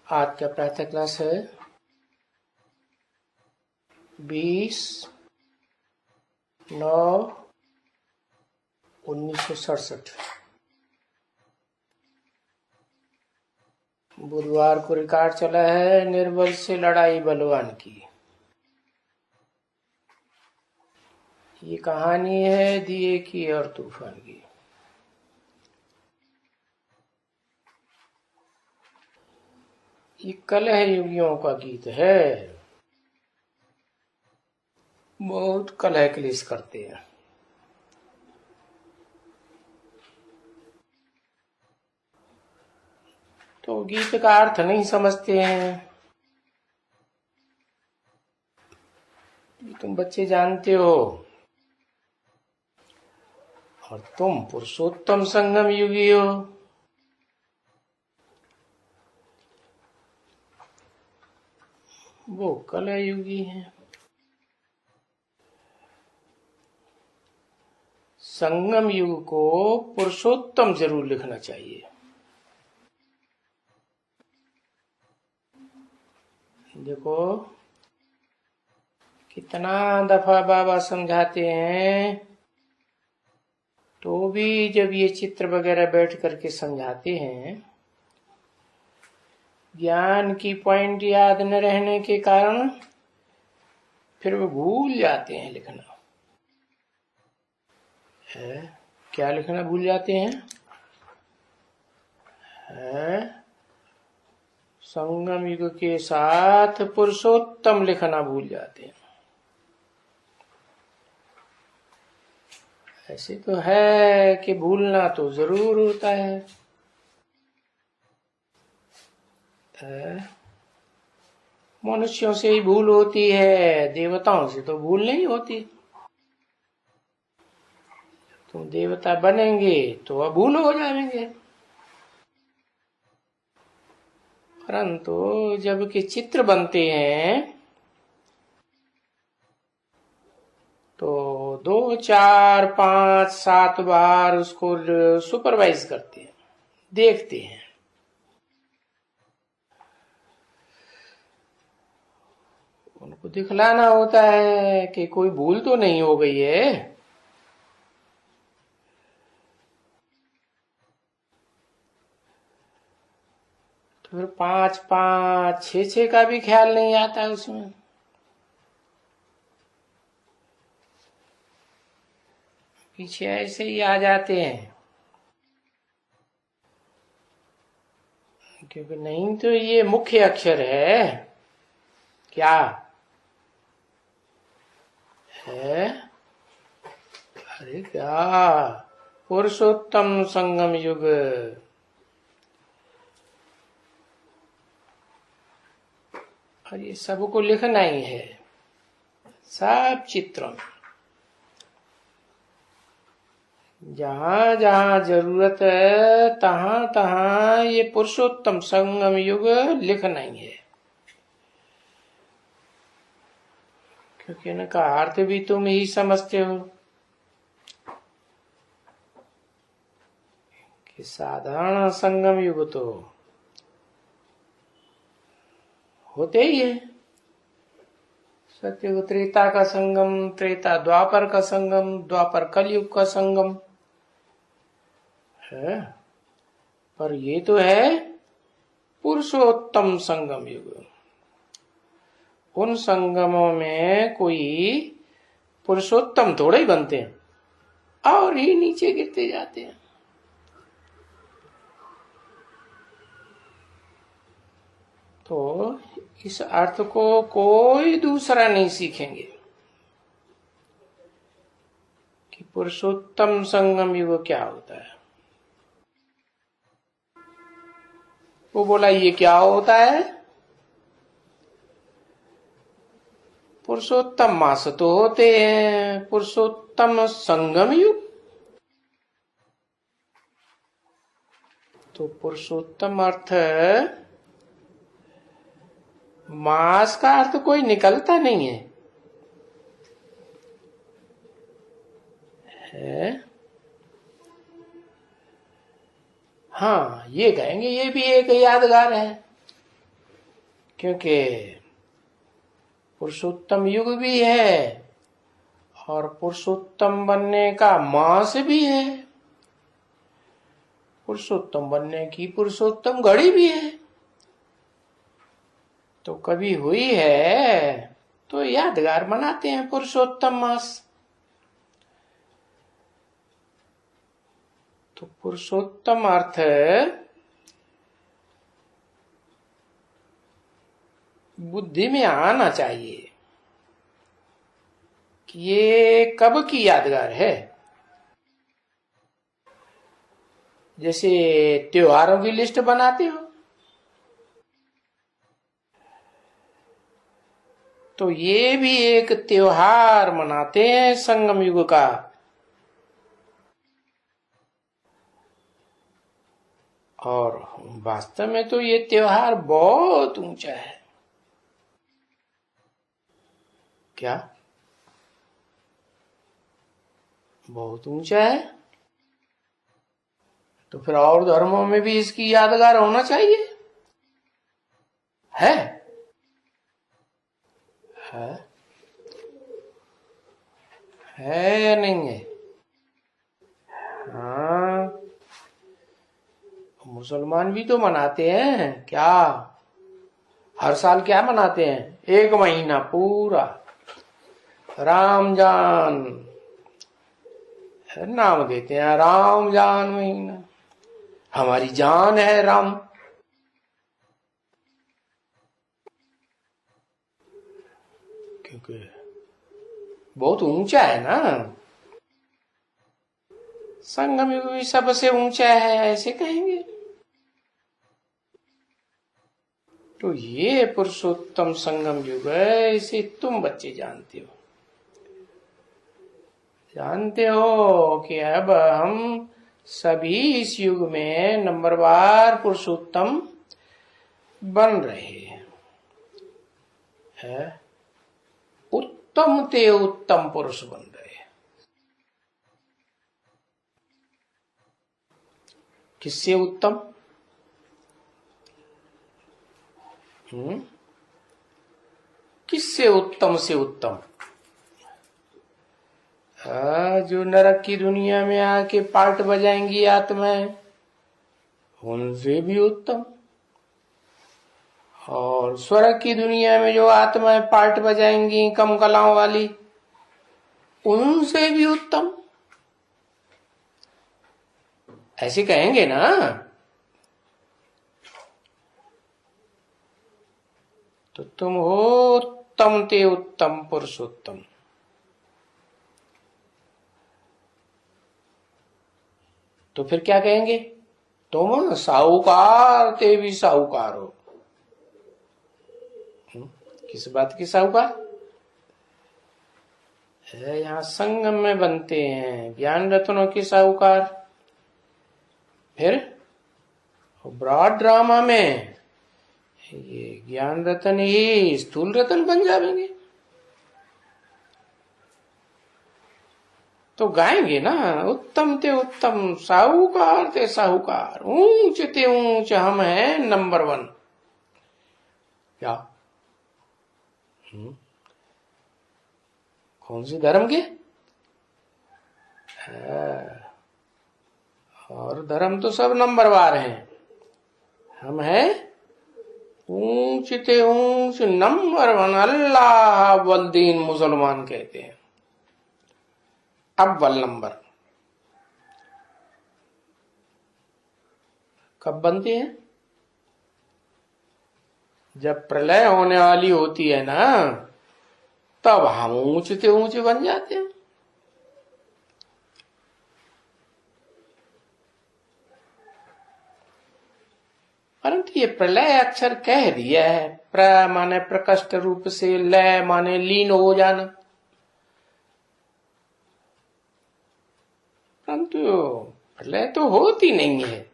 आज का प्रातः क्लास है 20/9/1967। बुधवार को रिकॉर्ड चला है निर्बल से लड़ाई बलवान की। ये कहानी है दिए की और तूफान की। ये कलह युगियों का गीत है। बहुत कलह क्लेश करते हैं। तो गीत का अर्थ नहीं समझते हैं। तुम बच्चे जानते हो और तुम पुरुषोत्तम संगम युगी हो। वो कलह युगी है। संगम युग को पुरुषोत्तम जरूर लिखना चाहिए। देखो कितना दफा बाबा समझाते हैं, तो भी जब ये चित्र वगैरह बैठ करके समझाते हैं, ज्ञान की पॉइंट याद न रहने के कारण फिर वो भूल जाते हैं लिखना। है क्या लिखना भूल जाते हैं? है संगम युग के साथ पुरुषोत्तम लिखना भूल जाते हैं। ऐसे तो है कि भूलना तो जरूर होता है। मनुष्यों से ही भूल होती है, देवताओं से तो भूल नहीं होती। तुम देवता बनेंगे तो अभूल हो जाएंगे, परंतु जब के चित्र बनते हैं तो 2, 4, 5, 7 बार उसको सुपरवाइज करते हैं, देखते हैं। उनको दिखलाना होता है कि कोई भूल तो नहीं हो गई है। तो फिर 5, 5, 6 का भी ख्याल नहीं आता है उसमें। पीछे ऐसे ही आ जाते हैं, क्योंकि नहीं तो ये मुख्य अक्षर है। क्या है? अरे क्या पुरुषोत्तम संगम युग। और ये सबको लिखना ही है, सब चित्रों में। जहां जहां जरूरत है तहां तहां ये पुरुषोत्तम संगम युग लिखना ही है। क्योंकि इनका अर्थ भी तुम ही समझते हो कि साधारण संगम युग तो होते ही है। सत्युग त्रेता का संगम, त्रेता द्वापर का संगम, द्वापर कलयुग का संगम है। पर ये तो है पुरुषोत्तम संगम युग। उन संगमों में कोई पुरुषोत्तम थोड़े ही बनते हैं, और ही नीचे गिरते जाते हैं। तो इस अर्थ को कोई दूसरा नहीं सीखेंगे कि पुरुषोत्तम संगम युग क्या होता है। वो बोला ये क्या होता है? पुरुषोत्तम मास तो होते हैं, पुरुषोत्तम संगम युग। तो पुरुषोत्तम अर्थ मास का अर्थ कोई निकलता नहीं है। हाँ ये कहेंगे ये भी एक यादगार है। क्योंकि पुरुषोत्तम युग भी है और पुरुषोत्तम बनने का मास भी है, पुरुषोत्तम बनने की पुरुषोत्तम घड़ी भी है। तो कभी हुई है तो यादगार मनाते हैं पुरुषोत्तम मास। तो पुरुषोत्तम अर्थ बुद्धि में आना चाहिए कि ये कब की यादगार है। जैसे त्योहारों की लिस्ट बनाते हो तो ये भी एक त्योहार मनाते हैं संगम युग का। और वास्तव में तो ये त्योहार बहुत ऊंचा है। क्या बहुत ऊंचा है? तो फिर और धर्मों में भी इसकी यादगार होना चाहिए। है है, है या नहीं है? हाँ, मुसलमान भी तो मनाते हैं। क्या हर साल क्या मनाते हैं? 1 महीना पूरा रामजान नाम देते हैं, रामजान महीना। हमारी जान है राम। क्योंकि बहुत ऊंचा है ना। संगम युग भी सबसे ऊंचा है ऐसे कहेंगे। तो ये पुरुषोत्तम संगम युग है, इसे तुम बच्चे जानते हो। जानते हो कि अब हम सभी इस युग में नंबरवार पुरुषोत्तम बन रहे हैं। उत्तम ते उत्तम पुरुष बन रहे हैं। किससे उत्तम? किससे उत्तम से उत्तम? जो नरक की दुनिया में आके पार्ट बजाएंगी आत्माएं, उनसे भी उत्तम। और स्वर्ग की दुनिया में जो आत्माएं पार्ट बजाएंगी कम कलाओं वाली, उनसे भी उत्तम। ऐसे कहेंगे ना। तो तुम हो उत्तम ते उत्तम पुरुषोत्तम। तो फिर क्या कहेंगे? तुम साहूकार ते भी साहूकार हो। किस बात की साहूकार है? यहाँ संगम में बनते हैं ज्ञान रत्नों के साहूकार। फिर ब्रॉड ड्रामा में ये ज्ञान रतन ही स्थूल रतन बन जाएंगे। तो गाएंगे ना, उत्तम ते उत्तम साहूकार ते साहूकार, ऊंच ते ऊंच हम हैं नंबर 1। क्या कौन से धर्म के? और धर्म तो सब नंबरवार हैं। हम हैं ऊंच ते ऊंच नंबर 1। अल्लाह अव्वल दीन मुसलमान कहते हैं, अव्वल नंबर। कब बनते हैं? जब प्रलय होने वाली होती है ना, तब हम ऊंचे ऊंचे बन जाते हैं। परंतु ये प्रलय अक्षर कह दिया है। प्र माने प्रकष्ट रूप से, लय माने लीन हो जाना। परंतु प्रलय तो होती नहीं है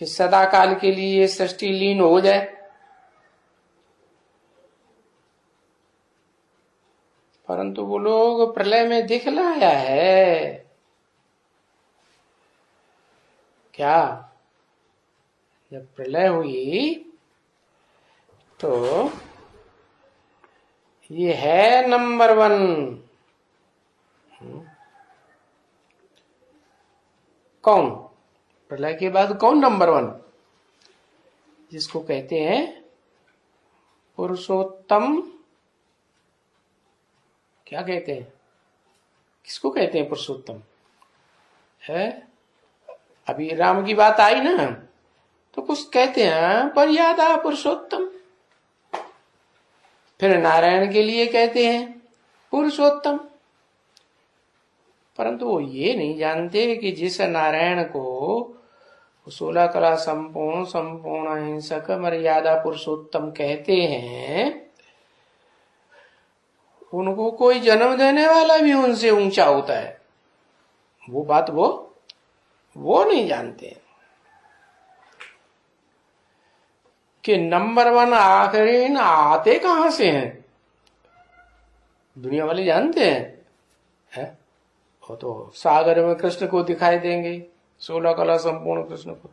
कि सदा काल के लिए सृष्टि लीन हो जाए। परंतु वो लोग प्रलय में दिखलाया है। क्या? जब प्रलय हुई तो ये है नंबर 1। कौन? प्रलय के बाद कौन नंबर 1? जिसको कहते हैं पुरुषोत्तम। क्या कहते हैं? किसको कहते हैं पुरुषोत्तम? है अभी राम की बात आई ना, तो कुछ कहते हैं पर्यादा पुरुषोत्तम। फिर नारायण के लिए कहते हैं पुरुषोत्तम। परंतु वो ये नहीं जानते कि जिस नारायण को 16 कला संपूर्ण संपूर्ण अहिंसक मर्यादा पुरुषोत्तम कहते हैं, उनको कोई जन्म देने वाला भी उनसे ऊंचा होता है। वो बात वो नहीं जानते कि नंबर 1 आखिरी आते कहां से हैं। दुनिया वाले जानते हैं, वो तो सागर में कृष्ण को दिखाई देंगे, 16 कला संपूर्ण कृष्ण को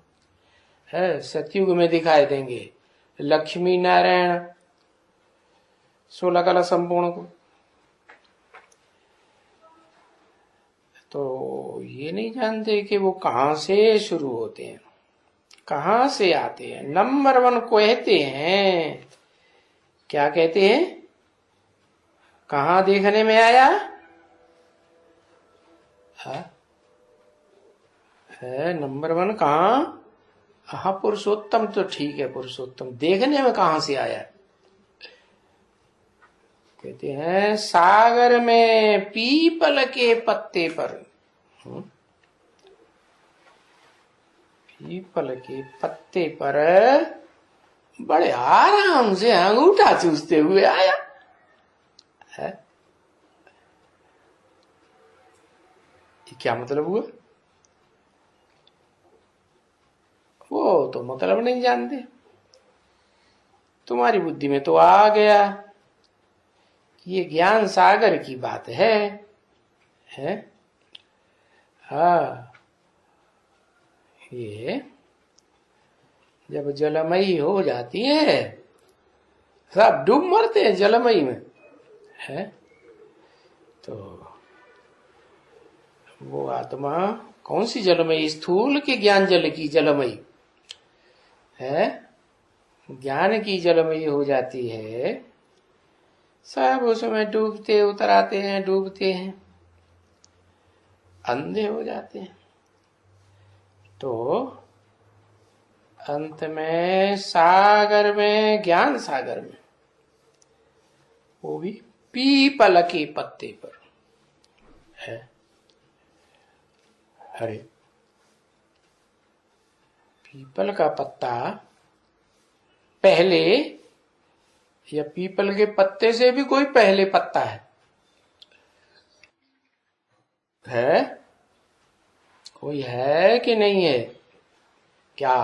है, सतयुग में दिखाई देंगे लक्ष्मी नारायण 16 कला संपूर्ण को। तो ये नहीं जानते कि वो कहां से शुरू होते हैं, कहां से आते हैं। नंबर 1 कहते हैं, क्या कहते हैं? कहां देखने में आया है नंबर 1 कहां? हाँ पुरुषोत्तम तो ठीक है, पुरुषोत्तम देखने में कहां से आया? कहते हैं सागर में पीपल के पत्ते पर। पीपल के पत्ते पर बड़े आराम से अंगूठा चूसते हुए आया है। क्या मतलब हुआ? वो तो मतलब नहीं जानते। तुम्हारी बुद्धि में तो आ गया, ये ज्ञान सागर की बात है? हाँ, ये जब जलमयी हो जाती है, सब डूब मरते हैं जलमयी में, है? तो वो आत्मा कौन सी जलमयी? स्थूल के ज्ञान जल की जलमयी है, ज्ञान की जलमयी हो जाती है। सब उसमें डूबते उतर आते हैं, डूबते हैं, अंधे हो जाते हैं। तो अंत में सागर में, ज्ञान सागर में, वो भी पीपल के पत्ते पर है। अरे पीपल का पत्ता पहले, या पीपल के पत्ते से भी कोई पहले पत्ता है? कोई है कि नहीं है? क्या?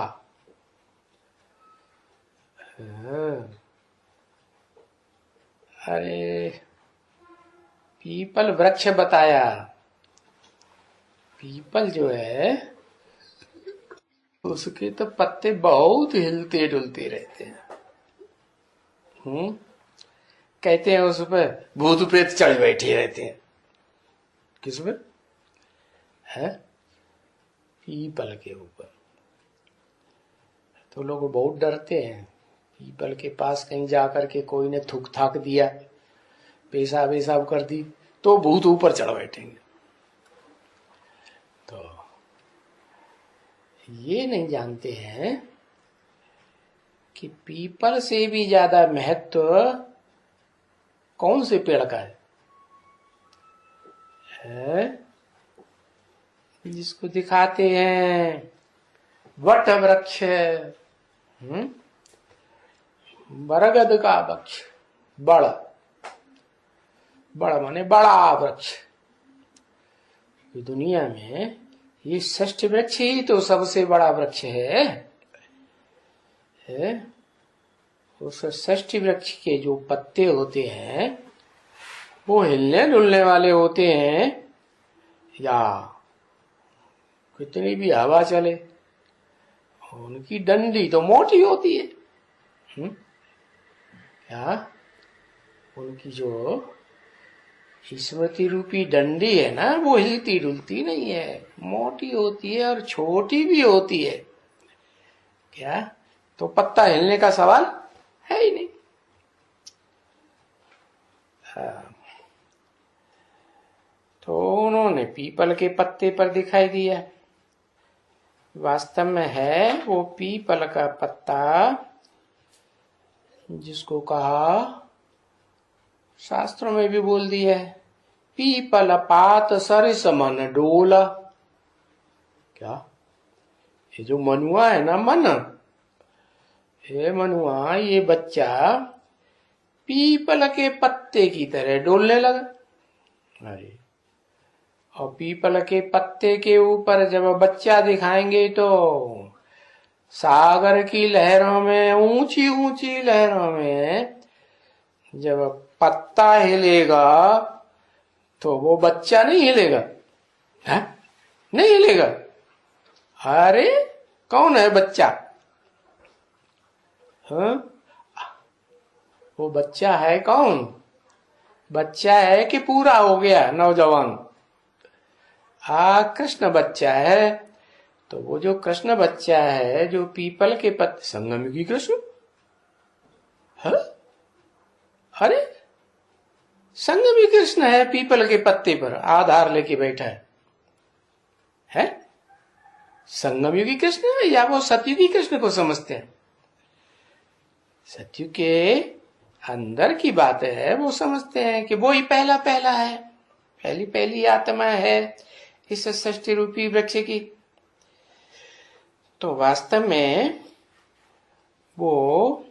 अरे पीपल वृक्ष बताया। पीपल जो है उसके तो पत्ते बहुत हिलते डुलते रहते हैं। कहते हैं उस पर भूत प्रेत चढ़ बैठे रहते हैं। किस पर? है पीपल के ऊपर। तो लोग बहुत डरते हैं पीपल के पास। कहीं जाकर के कोई ने थूक थाक दिया, पेशाब वेशाब कर दी, तो भूत ऊपर चढ़ बैठेंगे। तो ये नहीं जानते हैं कि पीपल से भी ज्यादा महत्व कौन से पेड़ का है? जिसको दिखाते हैं वट वृक्ष, बरगद का वृक्ष, बड़ माने बड़ा वृक्ष। दुनिया में ये षष्ठ वृक्ष ही तो सबसे बड़ा वृक्ष है। उस षष्ठी वृक्ष के जो पत्ते होते हैं वो हिलने डुलने वाले होते हैं, या कितनी भी हवा चले उनकी डंडी तो मोटी होती है। क्या उनकी जो स्मृति रूपी डंडी है ना, वो हिलती डुलती नहीं है, मोटी होती है और छोटी भी होती है। क्या तो पत्ता हिलने का सवाल है ही नहीं। तो उन्होंने पीपल के पत्ते पर दिखाई दिया। वास्तव में है वो पीपल का पत्ता, जिसको कहा शास्त्रों में भी बोल दिया है, पीपल पात सरिस मन डोला। क्या ये जो मनुआ है ना, मन, ये मनुआ, ये बच्चा पीपल के पत्ते की तरह डोलने लगा। अरे, और पीपल के पत्ते के ऊपर जब बच्चा दिखाएंगे तो सागर की लहरों में, ऊंची ऊंची लहरों में जब पत्ता हिलेगा तो वो बच्चा नहीं हिलेगा, है? नहीं हिलेगा। अरे कौन है बच्चा? हाँ? वो बच्चा है कौन? बच्चा है कि पूरा हो गया नौजवान? कृष्ण बच्चा है। तो वो जो कृष्ण बच्चा है, जो पीपल के पत्ते, संगमयुगी कृष्ण, है? अरे संगमी कृष्ण है, पीपल के पत्ते पर आधार लेके बैठा है? संगमयुगी कृष्ण है या वो सतयुगी कृष्ण को समझते हैं? सतयुग के अंदर की बात है, वो समझते हैं कि वो ही पहला पहला है, पहली पहली आत्मा है इस सृष्टि रूपी वृक्ष की। तो वास्तव में वो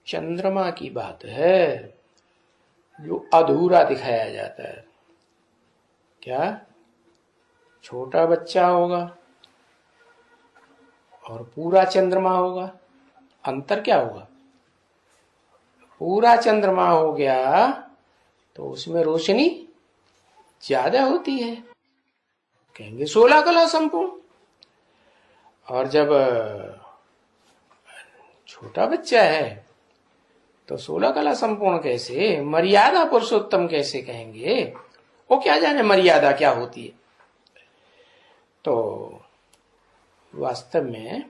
चंद्रमा की बात है, जो अधूरा दिखाया जाता है। क्या छोटा बच्चा होगा और पूरा चंद्रमा होगा, अंतर क्या होगा? पूरा चंद्रमा हो गया तो उसमें रोशनी ज्यादा होती है, कहेंगे 16 कला संपूर्ण। और जब छोटा बच्चा है तो 16 कला संपूर्ण कैसे, मर्यादा पुरुषोत्तम कैसे कहेंगे? वो क्या जाने मर्यादा क्या होती है। तो वास्तव में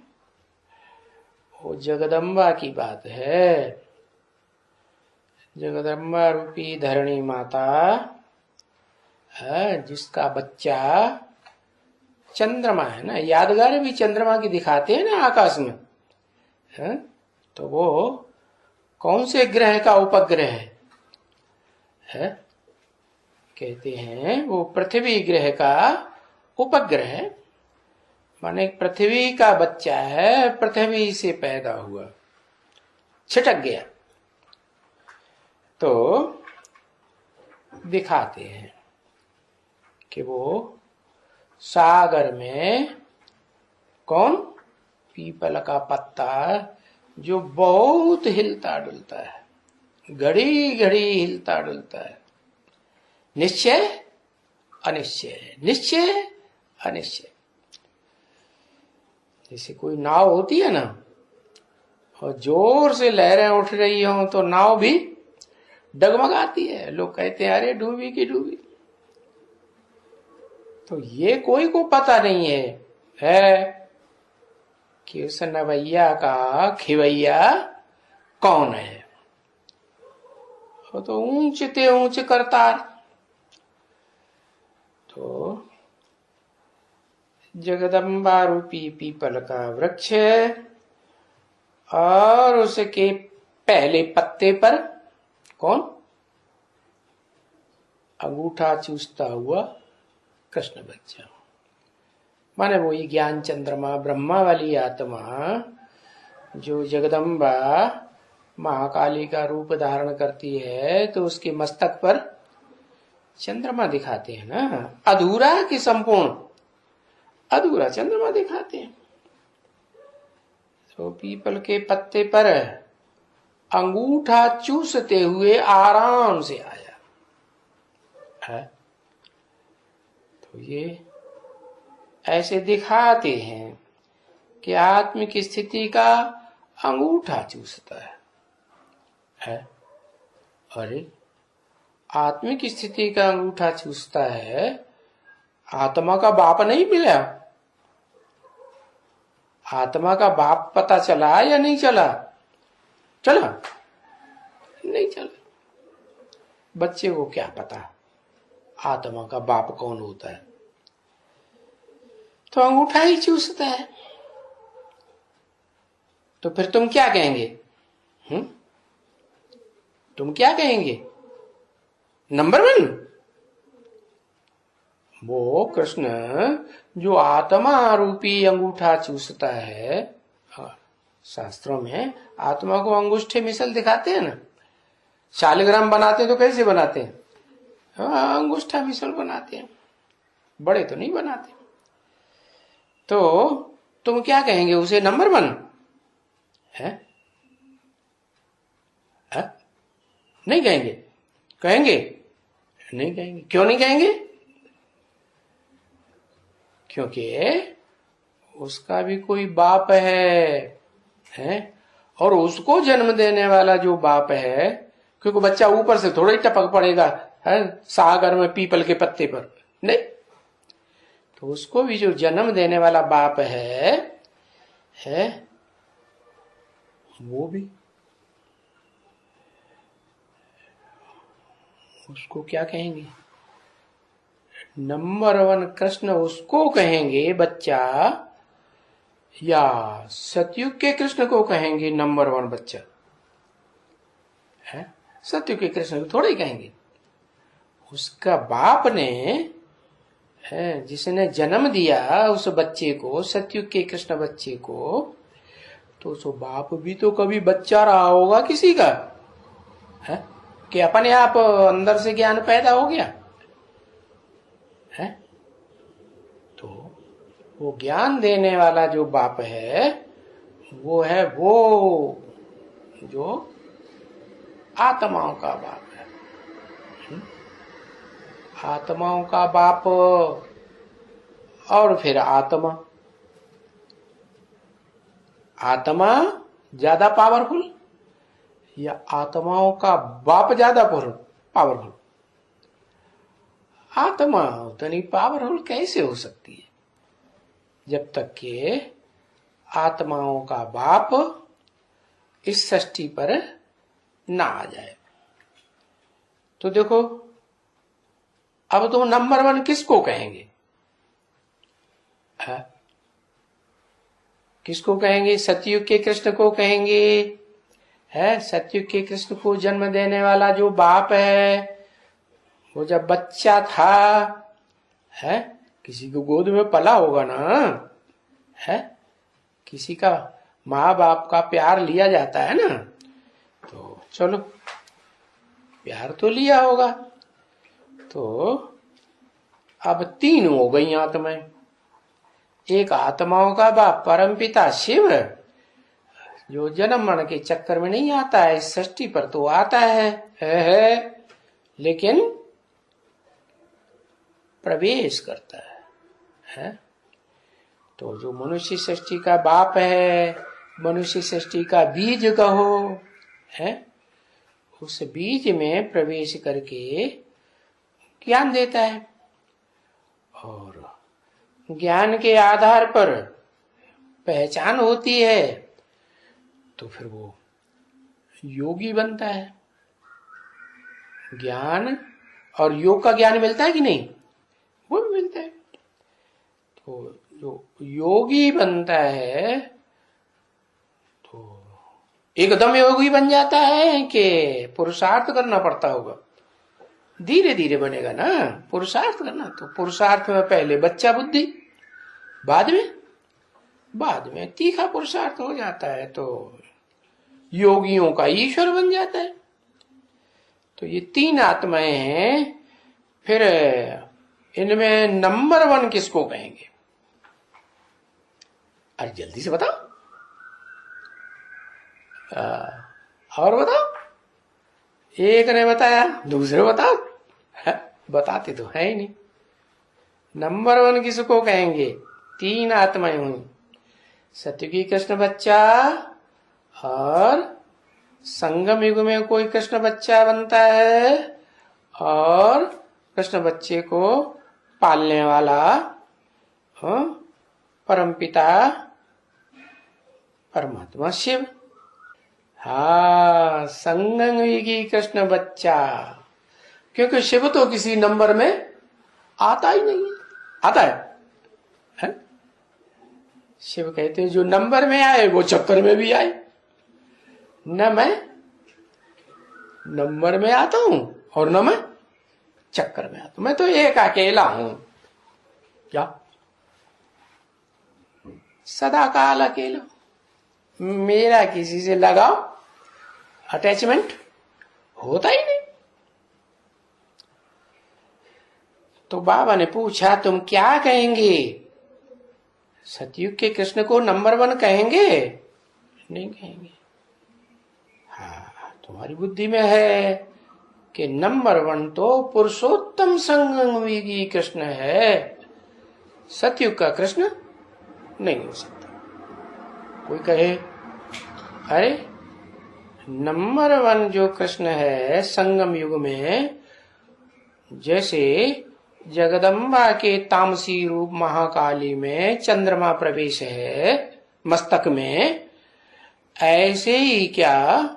वो जगदम्बा की बात है। जगदम्बा रूपी धरणी माता है, जिसका बच्चा चंद्रमा है ना, यादगार भी चंद्रमा की दिखाते हैं ना आकाश में, है? तो वो कौन से ग्रह का उपग्रह है? कहते हैं वो पृथ्वी ग्रह का उपग्रह, माने पृथ्वी का बच्चा है, पृथ्वी से पैदा हुआ, छिटक गया। तो दिखाते हैं कि वो सागर में कौन, पीपल का पत्ता जो बहुत हिलता डुलता है, घड़ी घड़ी हिलता डुलता है, निश्चय अनिश्चय, निश्चय अनिश्चय। जैसे कोई नाव होती है ना, और जोर से लहरें उठ रही हो तो नाव भी डगमगाती है, लोग कहते हैं अरे डूबी की डूबी। तो ये कोई को पता नहीं है कि उस नवैया का खिवैया कौन है। वो तो ऊंचते ऊंच करतार। तो जगदम्बा रूपी पीपल का वृक्ष और उसके पहले पत्ते पर कौन, अंगूठा चूसता हुआ कृष्ण बच्चा, माने वही ज्ञान चंद्रमा ब्रह्मा वाली आत्मा जो जगदम्बा महाकाली का रूप धारण करती है। तो उसके मस्तक पर चंद्रमा दिखाते हैं ना, अधूरा कि संपूर्ण, अधूरा चंद्रमा दिखाते हैं। तो पीपल के पत्ते पर अंगूठा चूसते हुए आराम से आया है। तो ये ऐसे दिखाते हैं कि आत्मिक स्थिति का अंगूठा चूसता है? अरे, आत्मिक स्थिति का अंगूठा चूसता है, आत्मा का बाप नहीं मिला? आत्मा का बाप पता चला या नहीं चला? चला? नहीं चला। बच्चे को क्या पता आत्मा का बाप कौन होता है? तो अंगूठा ही चूसता है। तो फिर तुम क्या कहेंगे? तुम क्या कहेंगे? नंबर 1 वो कृष्ण जो आत्मा रूपी अंगूठा चूसता है। शास्त्रों में आत्मा को अंगूठे मिसल दिखाते हैं ना। शालिग्राम बनाते हैं तो कैसे बनाते हैं? अंगूठा मिसल बनाते हैं, बड़े तो नहीं बनाते। तो तुम क्या कहेंगे उसे? नंबर 1 है? नहीं कहेंगे? कहेंगे? नहीं कहेंगे। क्यों नहीं कहेंगे? क्योंकि उसका भी कोई बाप है? और उसको जन्म देने वाला जो बाप है, क्योंकि बच्चा ऊपर से थोड़ा ही टपक पड़ेगा है सागर में पीपल के पत्ते पर, नहीं। तो उसको भी जो जन्म देने वाला बाप है वो भी, उसको क्या कहेंगे? नंबर 1 कृष्ण उसको कहेंगे बच्चा, या सतयुग के कृष्ण को कहेंगे नंबर 1 बच्चा? है सतयुग के कृष्ण को थोड़े ही कहेंगे। उसका बाप ने है, जिसने जन्म दिया उस बच्चे को, सतयुग के कृष्ण बच्चे को, तो सो बाप भी तो कभी बच्चा रहा होगा किसी का, है कि अपने आप अंदर से ज्ञान पैदा हो गया है? तो वो ज्ञान देने वाला जो बाप है वो है वो जो आत्माओं का बाप है। आत्माओं का बाप और फिर आत्मा ज्यादा पावरफुल या आत्माओं का बाप ज्यादा पावरफुल? आत्मा उतनी पावरफुल कैसे हो सकती है जब तक कि आत्माओं का बाप इस सृष्टि पर ना आ जाए। तो देखो, अब तुम नंबर 1 किसको कहेंगे? किसको कहेंगे? सतयुग के कृष्ण को कहेंगे, है? सतयुग के कृष्ण को जन्म देने वाला जो बाप है, वो जब बच्चा था, है, किसी को गोद में पला होगा ना, है? किसी का माँ बाप का प्यार लिया जाता है ना, तो चलो प्यार तो लिया होगा। तो अब 3 हो गई आत्माएं। एक आत्माओं का बाप परमपिता शिव, जो जन्म मरण के चक्कर में नहीं आता है, इस सृष्टि पर तो आता है, लेकिन प्रवेश करता है? तो जो मनुष्य सृष्टि का बाप है, मनुष्य सृष्टि का बीज कहो, है, उस बीज में प्रवेश करके ज्ञान देता है, और ज्ञान के आधार पर पहचान होती है, तो फिर वो योगी बनता है। ज्ञान और योग का ज्ञान मिलता है कि नहीं? वो भी मिलता है। तो जो योगी बनता है तो एकदम योगी बन जाता है कि पुरुषार्थ करना पड़ता होगा? धीरे धीरे बनेगा ना पुरुषार्थ करना। तो पुरुषार्थ में पहले बच्चा बुद्धि, बाद में तीखा पुरुषार्थ हो जाता है, तो योगियों का ईश्वर बन जाता है। तो ये 3 आत्माएं हैं। फिर इनमें नंबर 1 किसको कहेंगे? अरे जल्दी से बताओ, और बताओ। एक ने बताया, दूसरे बताओ। बताते तो है ही नहीं। नंबर 1 किसको कहेंगे? 3 आत्माएं हुई, सतयुगी कृष्ण बच्चा और संगम युग में कोई कृष्ण बच्चा बनता है और कृष्ण बच्चे को पालने वाला परमपिता परमात्मा शिव। हाँ, संगम युगी कृष्ण बच्चा, क्योंकि शिव तो किसी नंबर में आता ही नहीं। आता है? शिव कहते हैं जो नंबर में आए वो चक्कर में भी आए। न मैं नंबर में आता हूं और न मैं चक्कर में आता हूं, मैं तो एक अकेला हूं। क्या? सदा काल अकेला, मेरा किसी से लगाव अटैचमेंट होता ही नहीं। तो बाबा ने पूछा तुम क्या कहेंगे? सतयुग के कृष्ण को नंबर 1 कहेंगे? नहीं कहेंगे। हाँ, तुम्हारी बुद्धि में है कि नंबर 1 तो पुरुषोत्तम संगमयुगी कृष्ण है, सतयुग का कृष्ण नहीं हो सकता। कोई कहे अरे नंबर 1 जो कृष्ण है संगम युग में, जैसे जगदम्बा के तामसी रूप महाकाली में चंद्रमा प्रवेश है मस्तक में, ऐसे ही क्या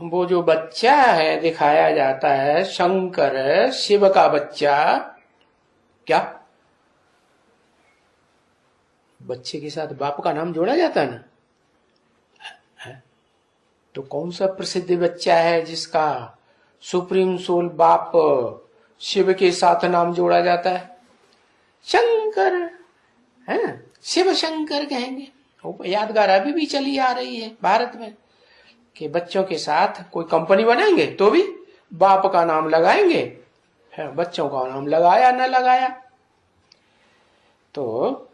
वो जो बच्चा है दिखाया जाता है शंकर शिव का बच्चा, क्या बच्चे के साथ बाप का नाम जोड़ा जाता है ना? तो कौन सा प्रसिद्ध बच्चा है जिसका सुप्रीम सोल बाप शिव के साथ नाम जोड़ा जाता है? शंकर है, शिव शंकर कहेंगे। यादगार अभी भी चली आ रही है भारत में कि बच्चों के साथ कोई कंपनी बनाएंगे तो भी बाप का नाम लगाएंगे, है, बच्चों का नाम लगाया न लगाया। तो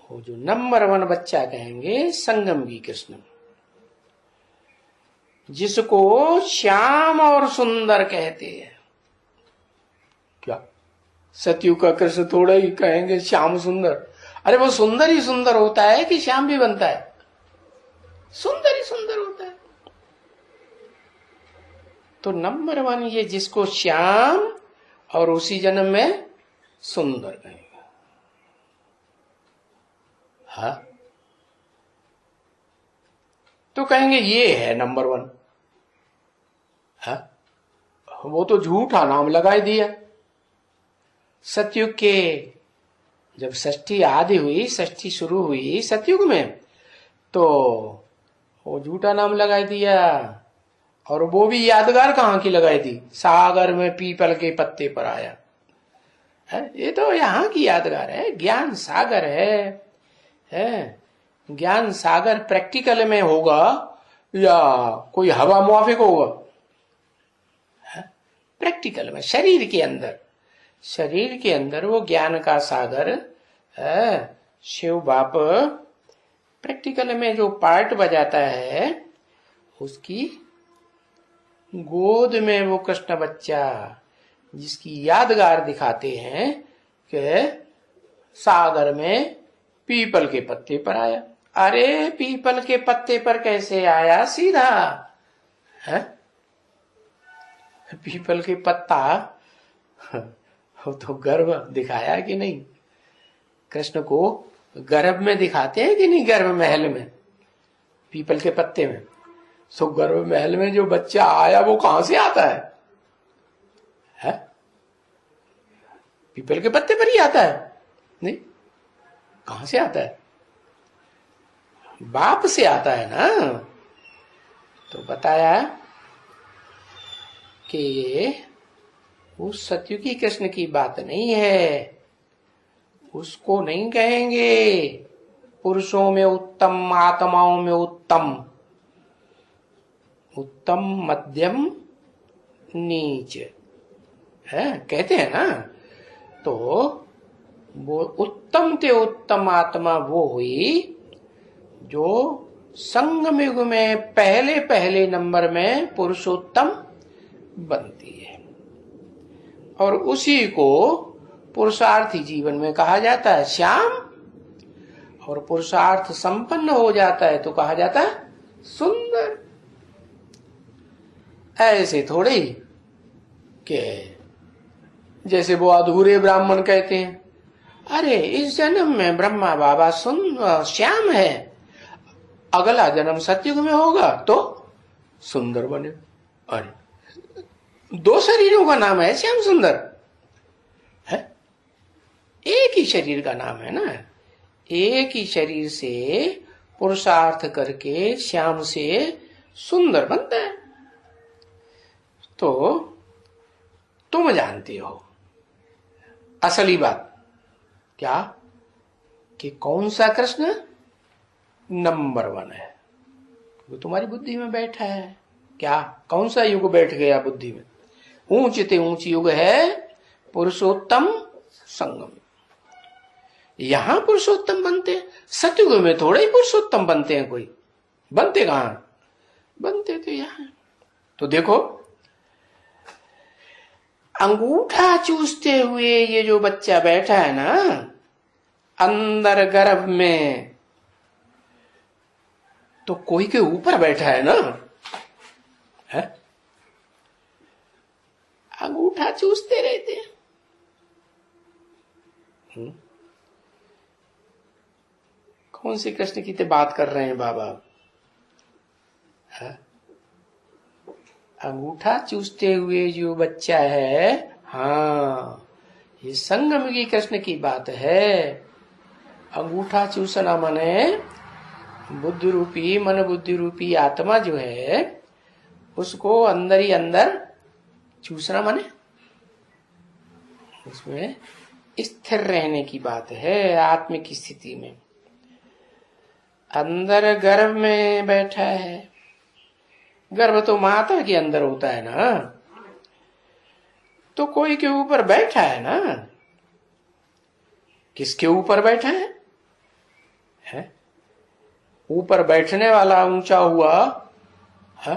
वो जो नंबर 1 बच्चा कहेंगे संगमगी कृष्ण, जिसको श्याम और सुंदर कहते हैं। क्या सतयुग का कृष्ण थोड़ा ही कहेंगे श्याम सुंदर? अरे वो सुंदर ही सुंदर होता है कि श्याम भी बनता है? सुंदर ही सुंदर होता है। तो नंबर 1 ये जिसको श्याम और उसी जन्म में सुंदर कहेंगे। हाँ, तो कहेंगे ये है नंबर 1। हाँ, वो तो झूठा नाम लगा दिया। सतयुग के जब षष्ठी आदि हुई, षष्ठी शुरू हुई सतयुग में, तो वो झूठा नाम लगा दिया। और वो भी यादगार कहाँ की लगाई थी? सागर में पीपल के पत्ते पर आया है। ये तो यहाँ की यादगार है, ज्ञान सागर है। ज्ञान सागर प्रैक्टिकल में होगा या कोई हवा मुआफिक होगा? प्रैक्टिकल में, शरीर के अंदर वो ज्ञान का सागर है। शिव बाप प्रैक्टिकल में जो पार्ट बजाता है, उसकी गोद में वो कृष्ण बच्चा जिसकी यादगार दिखाते हैं कि सागर में पीपल के पत्ते पर आया। अरे पीपल के पत्ते पर कैसे आया? सीधा है, पीपल के पत्ता वो तो गर्भ दिखाया कि नहीं? कृष्ण को गर्भ में दिखाते हैं कि नहीं? गर्भ महल में पीपल के पत्ते में। सो गर्भ महल में जो बच्चा आया वो कहां से आता है? पीपल के पत्ते पर ही आता है? नहीं, कहां से आता है? बाप से आता है ना। तो बताया कि उस सतयुगी कृष्ण की बात नहीं है, उसको नहीं कहेंगे पुरुषों में उत्तम, आत्माओं में उत्तम, उत्तम मध्यम नीच है कहते हैं ना। तो वो उत्तम ते उत्तम आत्मा वो हुई जो संगम युग में पहले पहले नंबर में पुरुषोत्तम बनती है, और उसी को पुरुषार्थी जीवन में कहा जाता है श्याम, और पुरुषार्थ संपन्न हो जाता है तो कहा जाता है सुंदर। ऐसे थोड़े ही कि जैसे वो अधूरे ब्राह्मण कहते हैं, अरे इस जन्म में ब्रह्मा बाबा श्याम है, अगला जन्म सतयुग में होगा तो सुंदर बने। अरे दो शरीरों का नाम है श्याम सुंदर है? एक ही शरीर का नाम है ना। एक ही शरीर से पुरुषार्थ करके श्याम से सुंदर बनता है। तो तुम जानते हो असली बात क्या, कि कौन सा कृष्ण नंबर 1 है, वो तुम्हारी बुद्धि में बैठा है। क्या कौन सा युग बैठ गया बुद्धि में? ऊंचते ऊंच युग है पुरुषोत्तम संगम। यहां पुरुषोत्तम बनते हैं, सतयुग में थोड़े ही पुरुषोत्तम बनते हैं। कोई बनते कहां? बनते तो यहां। तो देखो, अंगूठा चूसते हुए ये जो बच्चा बैठा है ना अंदर गर्भ में, तो कोई के ऊपर बैठा है ना, है? अंगूठा चूसते रहते हैं। कौन से कृष्ण की तो बात कर रहे हैं बाबा? है? अंगूठा चूसते हुए जो बच्चा है, हाँ, ये संगम की कृष्ण की बात है। अंगूठा चूसना माने बुद्धि रूपी, मन बुद्धि रूपी आत्मा जो है उसको अंदर ही अंदर चूसना माने उसमें स्थिर रहने की बात है। आत्मिक स्थिति में अंदर गर्भ में बैठा है। गर्भ तो माता के अंदर होता है ना, तो कोई के ऊपर बैठा है ना। किसके ऊपर बैठा है? ऊपर बैठने वाला ऊंचा हुआ है,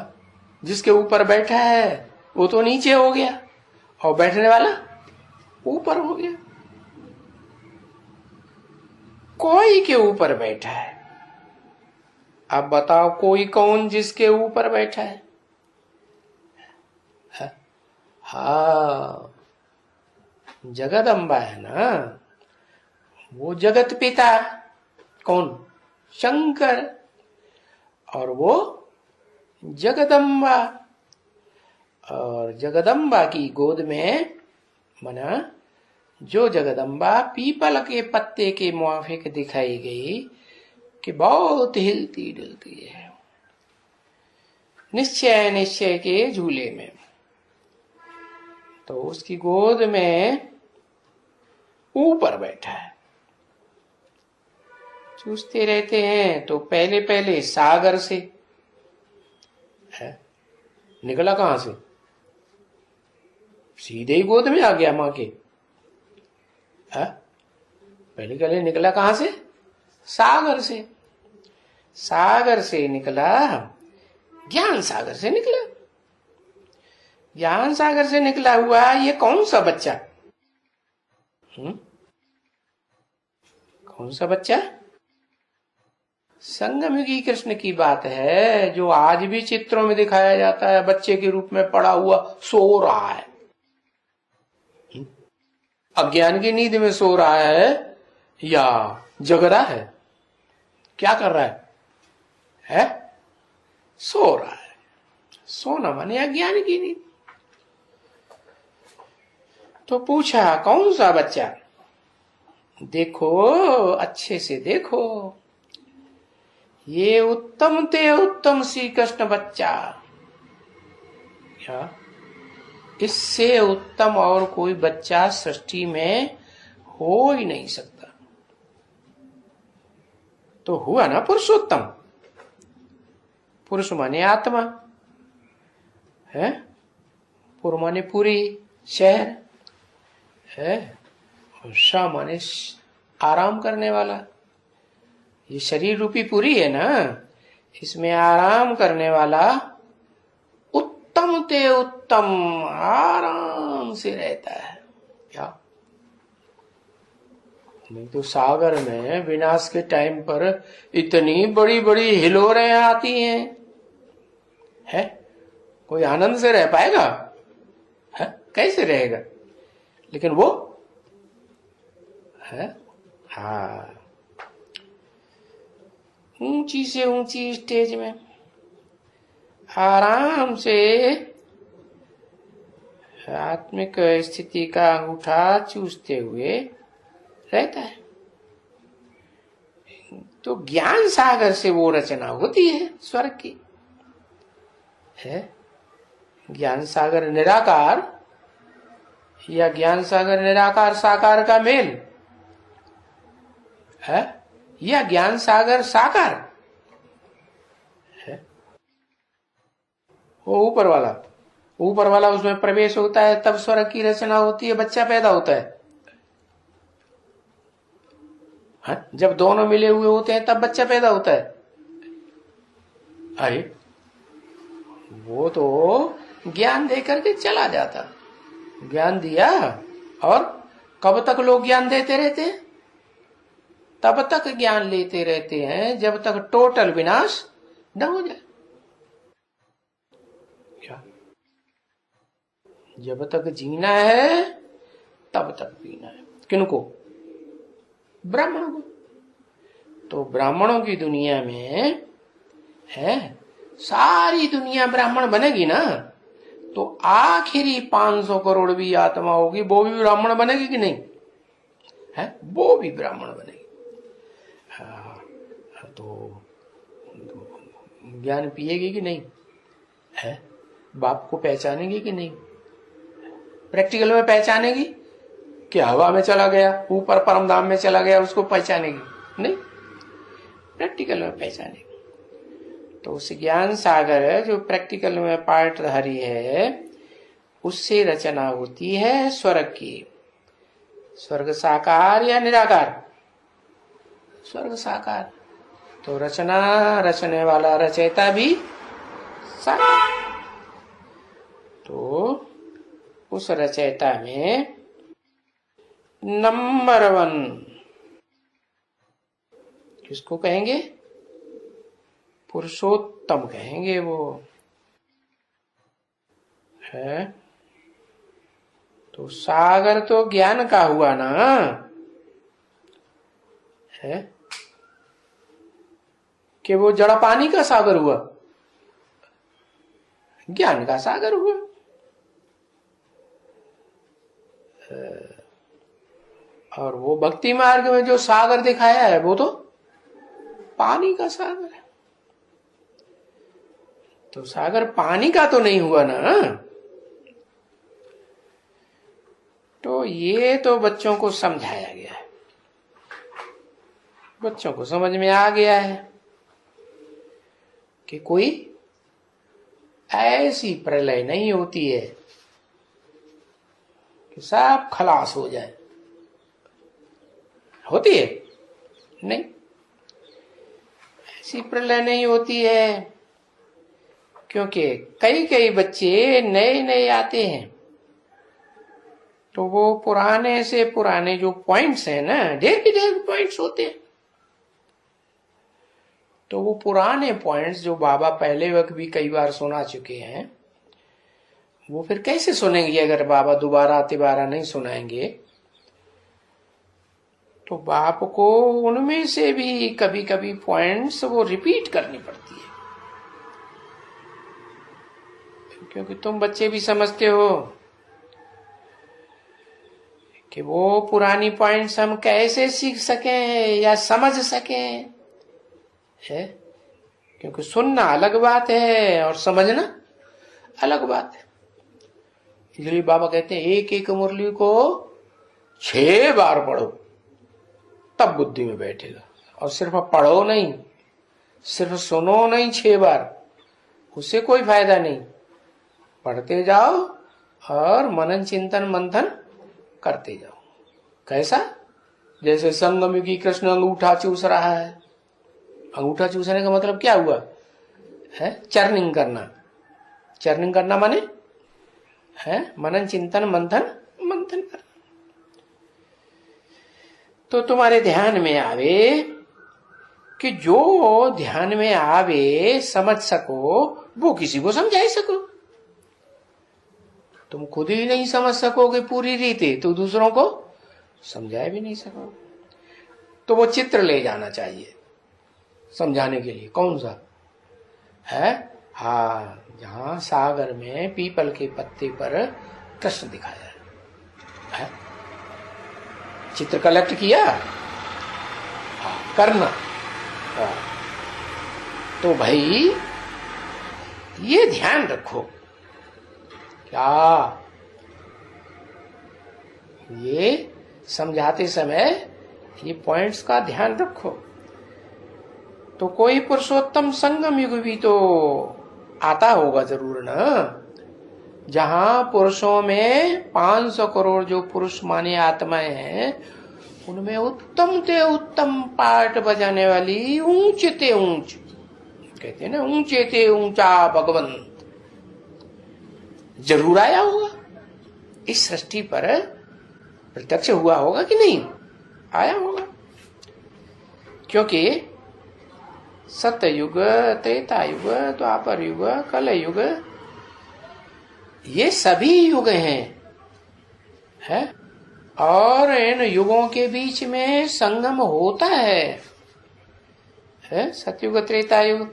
जिसके ऊपर बैठा है वो तो नीचे हो गया और बैठने वाला ऊपर हो गया। कोई के ऊपर बैठा है। अब बताओ कोई कौन जिसके ऊपर बैठा है? हाँ, जगदम्बा है ना, वो जगत पिता कौन? शंकर। और वो जगदम्बा, और जगदम्बा की गोद में मना जो जगदम्बा पीपल के पत्ते के मुआफिक दिखाई गई कि बहुत हिलती डुलती है, निश्चय निश्चय के झूले में, तो उसकी गोद में ऊपर बैठा है। चूसते रहते हैं तो पहले पहले सागर से है, निकला कहां से? सीधे ही गोद में आ गया मां के। पहले पहले निकला कहां से? सागर से। सागर से निकला, ज्ञान सागर से निकला। ज्ञान सागर से निकला हुआ ये कौन सा बच्चा? कौन सा बच्चा? संगमयुगी कृष्ण की बात है, जो आज भी चित्रों में दिखाया जाता है, बच्चे के रूप में पड़ा हुआ सो रहा है, अज्ञान की नींद में सो रहा है या जग रहा है? क्या कर रहा है? सो रहा है। सोना माने अज्ञान की नींद। तो पूछा कौन सा बच्चा? देखो, अच्छे से देखो, ये उत्तम ते उत्तम श्री कृष्ण बच्चा, क्या इससे उत्तम और कोई बच्चा सृष्टि में हो ही नहीं सकता। तो हुआ ना पुरुषोत्तम। पुरुष माने आत्मा है, पुर माने पूरी शहर है, और सा माने आराम करने वाला। ये शरीर रूपी पूरी है ना, इसमें आराम करने वाला उत्तम ते उत्तम आराम से रहता है। क्या नहीं तो सागर में विनाश के टाइम पर इतनी बड़ी बड़ी हिलोरें आती हैं, है? कोई आनंद से रह पाएगा? है? कैसे रहेगा? लेकिन वो है, हाँ, ऊंची से ऊंची स्टेज में आराम से आत्मिक स्थिति का अंगूठा चूसते हुए रहता है। तो ज्ञान सागर से वो रचना होती है स्वर्ग की, है? ज्ञान सागर निराकार या ज्ञान सागर निराकार साकार का मेल है, या ज्ञान सागर साकार है? वो ऊपर वाला उसमें प्रवेश होता है, तब स्वर्ग की रचना होती है, बच्चा पैदा होता है। हाँ? जब दोनों मिले हुए होते हैं तब बच्चा पैदा होता है। अरे वो तो ज्ञान दे करके चला जाता, ज्ञान दिया, और कब तक लोग ज्ञान देते रहते हैं? तब तक ज्ञान लेते रहते हैं जब तक टोटल विनाश न हो जाए। क्या? जब तक जीना है तब तक पीना है। किनको? ब्राह्मणों को। तो ब्राह्मणों की दुनिया में है, सारी दुनिया ब्राह्मण बनेगी ना, तो आखिरी 500 करोड़ भी आत्मा होगी, वो भी ब्राह्मण बनेगी कि नहीं? है, वो भी ब्राह्मण बनेगी। हाँ, तो ज्ञान पिएगी कि नहीं? है, बाप को पहचानेगी कि नहीं? प्रैक्टिकल में पहचानेगी कि हवा में चला गया, ऊपर परमधाम में चला गया, उसको पहचानेगी नहीं? प्रैक्टिकल में पहचानेगी। तो उस ज्ञान सागर जो प्रैक्टिकल में पार्टधारी है, उससे रचना होती है स्वर्ग की। स्वर्ग साकार या निराकार? स्वर्ग साकार। तो रचना, रचने वाला रचयिता भी साकार। तो उस रचयिता में नंबर 1 किसको कहेंगे? पुरुषोत्तम कहेंगे वो, है? तो सागर तो ज्ञान का हुआ ना, है? कि वो जड़ पानी का सागर हुआ, ज्ञान का सागर हुआ। और वो भक्ति मार्ग में जो सागर दिखाया है वो तो पानी का सागर है। तो सागर पानी का तो नहीं हुआ ना। तो ये तो बच्चों को समझाया गया है, बच्चों को समझ में आ गया है कि कोई ऐसी प्रलय नहीं होती है कि सब खलास हो जाए। होती है? नहीं, ऐसी प्रलय नहीं होती है, क्योंकि कई कई बच्चे नए नए आते हैं, तो वो पुराने से पुराने जो पॉइंट्स हैं ना, ढेर के ढेर पॉइंट्स होते हैं, तो वो पुराने पॉइंट्स जो बाबा पहले वक्त भी कई बार सुना चुके हैं, वो फिर कैसे सुनेंगे अगर बाबा दोबारा तिबारा नहीं सुनाएंगे? तो बाप को उनमें से भी कभी कभी पॉइंट्स वो रिपीट करनी पड़ती है, क्योंकि तुम बच्चे भी समझते हो कि वो पुरानी पॉइंट्स हम कैसे सीख सकें या समझ सकें, है? क्योंकि सुनना अलग बात है और समझना अलग बात है। इसलिए बाबा कहते हैं एक एक मुरली को 6 बार पढ़ो, तब बुद्धि में बैठेगा। और सिर्फ पढ़ो नहीं, सिर्फ सुनो नहीं 6 बार, उससे कोई फायदा नहीं। पढ़ते जाओ और मनन चिंतन मंथन करते जाओ। कैसा? जैसे संगमयुगी कृष्ण अंगूठा चूस रहा है। अंगूठा चूसने का मतलब क्या हुआ है? चर्निंग करना। चर्निंग करना माने है मनन चिंतन मंथन करना। तो तुम्हारे ध्यान में आवे कि जो ध्यान में आवे समझ सको वो किसी को समझा सको। तुम खुद ही नहीं समझ सकोगे पूरी रीति तो दूसरों को समझा भी नहीं सकोगे। तो वो चित्र ले जाना चाहिए समझाने के लिए। कौन सा है? हाँ, जहां सागर में पीपल के पत्ते पर कृष्ण दिखाया है। चित्र कलेक्ट किया, हाँ, करना। हाँ। तो भाई ये ध्यान रखो, क्या ये समझाते समय ये पॉइंट्स का ध्यान रखो। तो कोई पुरुषोत्तम संगम युग भी तो आता होगा जरूर ना, जहां पुरुषों में 500 करोड़ जो पुरुष माने आत्माएं हैं, उनमें उत्तम ते उत्तम पार्ट बजाने वाली ऊंच ते ऊंच, कहते हैं ना, ऊंचे ते ऊंचा भगवंत जरूर आया होगा। इस सृष्टि पर प्रत्यक्ष हुआ होगा कि नहीं? आया होगा। क्योंकि सत्ययुग, त्रेता युग, द्वापर युग, कल युग, ये सभी युग हैं, और इन युगों के बीच में संगम होता है, सतयुग, त्रेता युग।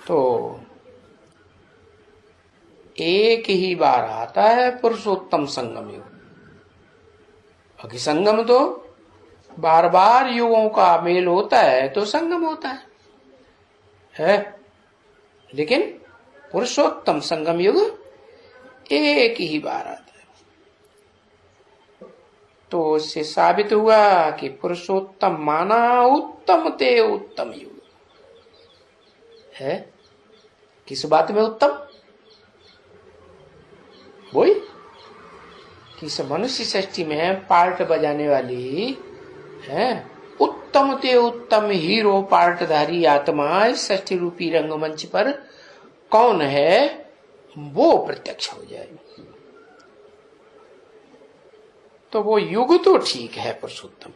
तो एक ही बार आता है पुरुषोत्तम संगम युग। बाकी संगम तो बार बार युगों का मेल होता है तो संगम होता है? लेकिन पुरुषोत्तम संगम युग एक ही बार आता है। तो उससे साबित हुआ कि पुरुषोत्तम माना उत्तम ते उत्तम युग है। किस बात में उत्तम? वही किस मनुष्य सृष्टि में पार्ट बजाने वाली है उत्तम ते उत्तम हीरो पार्टधारी आत्मा इस सृष्टि रूपी रंगमंच पर कौन है, वो प्रत्यक्ष हो जाए। तो वो युग तो ठीक है पुरुषोत्तम।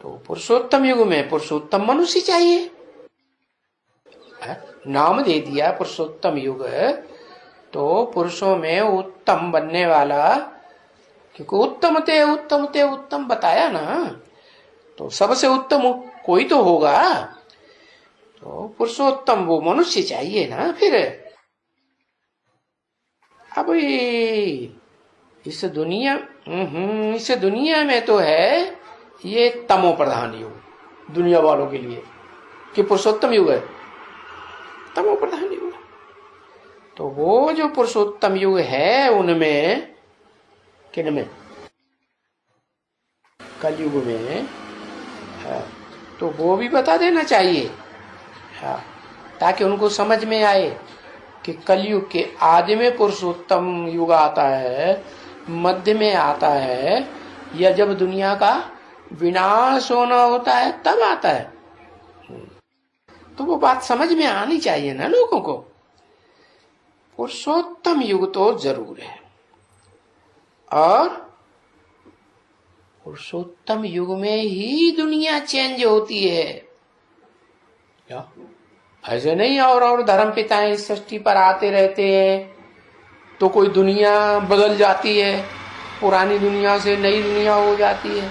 तो पुरुषोत्तम युग में पुरुषोत्तम मनुष्य चाहिए, नाम दे दिया पुरुषोत्तम युग। तो पुरुषों में उत्तम बनने वाला, क्योंकि उत्तम ते उत्तम बताया ना, तो सबसे उत्तम कोई तो होगा। तो पुरुषोत्तम वो मनुष्य चाहिए ना। फिर अब इस दुनिया में तो है ये तमो प्रधान युग दुनिया वालों के लिए, कि पुरुषोत्तम युग है तमो प्रधान युग। तो वो जो पुरुषोत्तम युग है उनमें, किनमें? कलयुग में, तो वो भी बता देना चाहिए, ताकि उनको समझ में आए कि कलयुग के आदि में पुरुषोत्तम युग आता है, मध्य में आता है, या जब दुनिया का विनाश होना होता है तब आता है। तो वो बात समझ में आनी चाहिए ना लोगों को। पुरुषोत्तम युग तो जरूर है, और पुरुषोत्तम युग में ही दुनिया चेंज होती है। क्या ऐसे नहीं और धर्म पिताएं इस सृष्टि पर आते रहते हैं तो कोई दुनिया बदल जाती है, पुरानी दुनिया से नई दुनिया हो जाती है,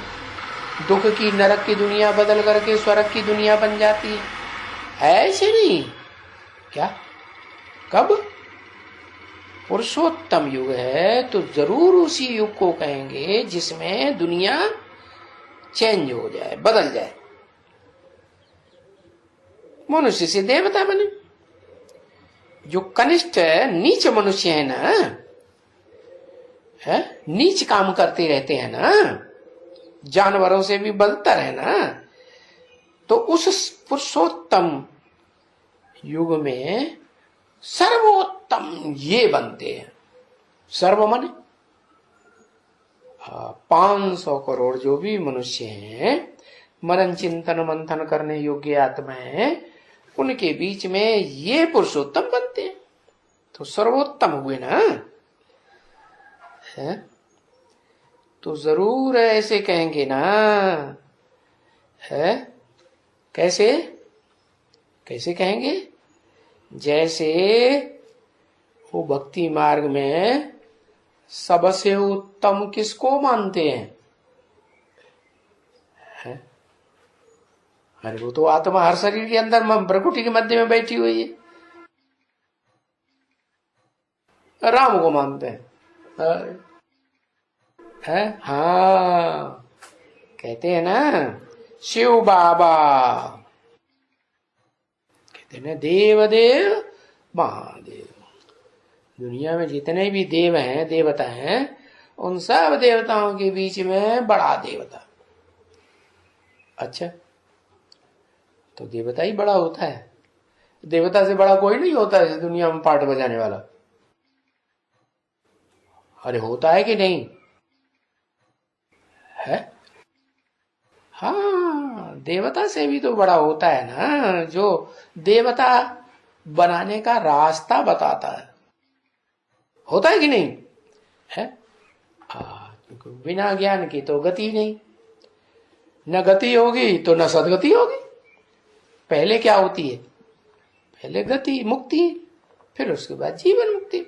दुख की नरक की दुनिया बदल करके स्वर्ग की दुनिया बन जाती है? ऐसे नहीं। क्या? कब? पुरुषोत्तम युग है तो जरूर उसी युग को कहेंगे जिसमें दुनिया चेंज हो जाए, बदल जाए, मनुष्य से देवता बने। जो कनिष्ठ नीच मनुष्य है ना, है नीच काम करते रहते हैं ना, जानवरों से भी बदतर है ना, तो उस पुरुषोत्तम युग में सर्वोत्तम ये बनते हैं। सर्व माने 500 करोड़ जो भी मनुष्य हैं, मनन चिंतन मंथन करने योग्य आत्माएं, उनके बीच में ये पुरुषोत्तम बनते हैं। तो सर्वोत्तम हुए ना, है? तो जरूर ऐसे कहेंगे ना, है? कैसे कैसे कहेंगे? जैसे वो भक्ति मार्ग में सबसे उत्तम किसको मानते हैं? है? अरे वो तो आत्मा हर शरीर के अंदर प्रकृति के मध्य में बैठी हुई है, राम को मानते हैं। है? हाँ, कहते हैं ना शिव बाबा, कहते हैं ना देव देव महादेव। दुनिया में जितने भी देव हैं, देवता हैं, उन सब देवताओं के बीच में बड़ा देवता। अच्छा, तो देवता ही बड़ा होता है? देवता से बड़ा कोई नहीं होता इस दुनिया में पाठ बजाने वाला। अरे होता है कि नहीं? है? हाँ, देवता से भी तो बड़ा होता है ना, जो देवता बनाने का रास्ता बताता है। होता है कि नहीं? है? बिना ज्ञान की तो गति नहीं, न गति होगी तो न सदगति होगी। पहले क्या होती है? पहले गति मुक्ति, फिर उसके बाद जीवन मुक्ति।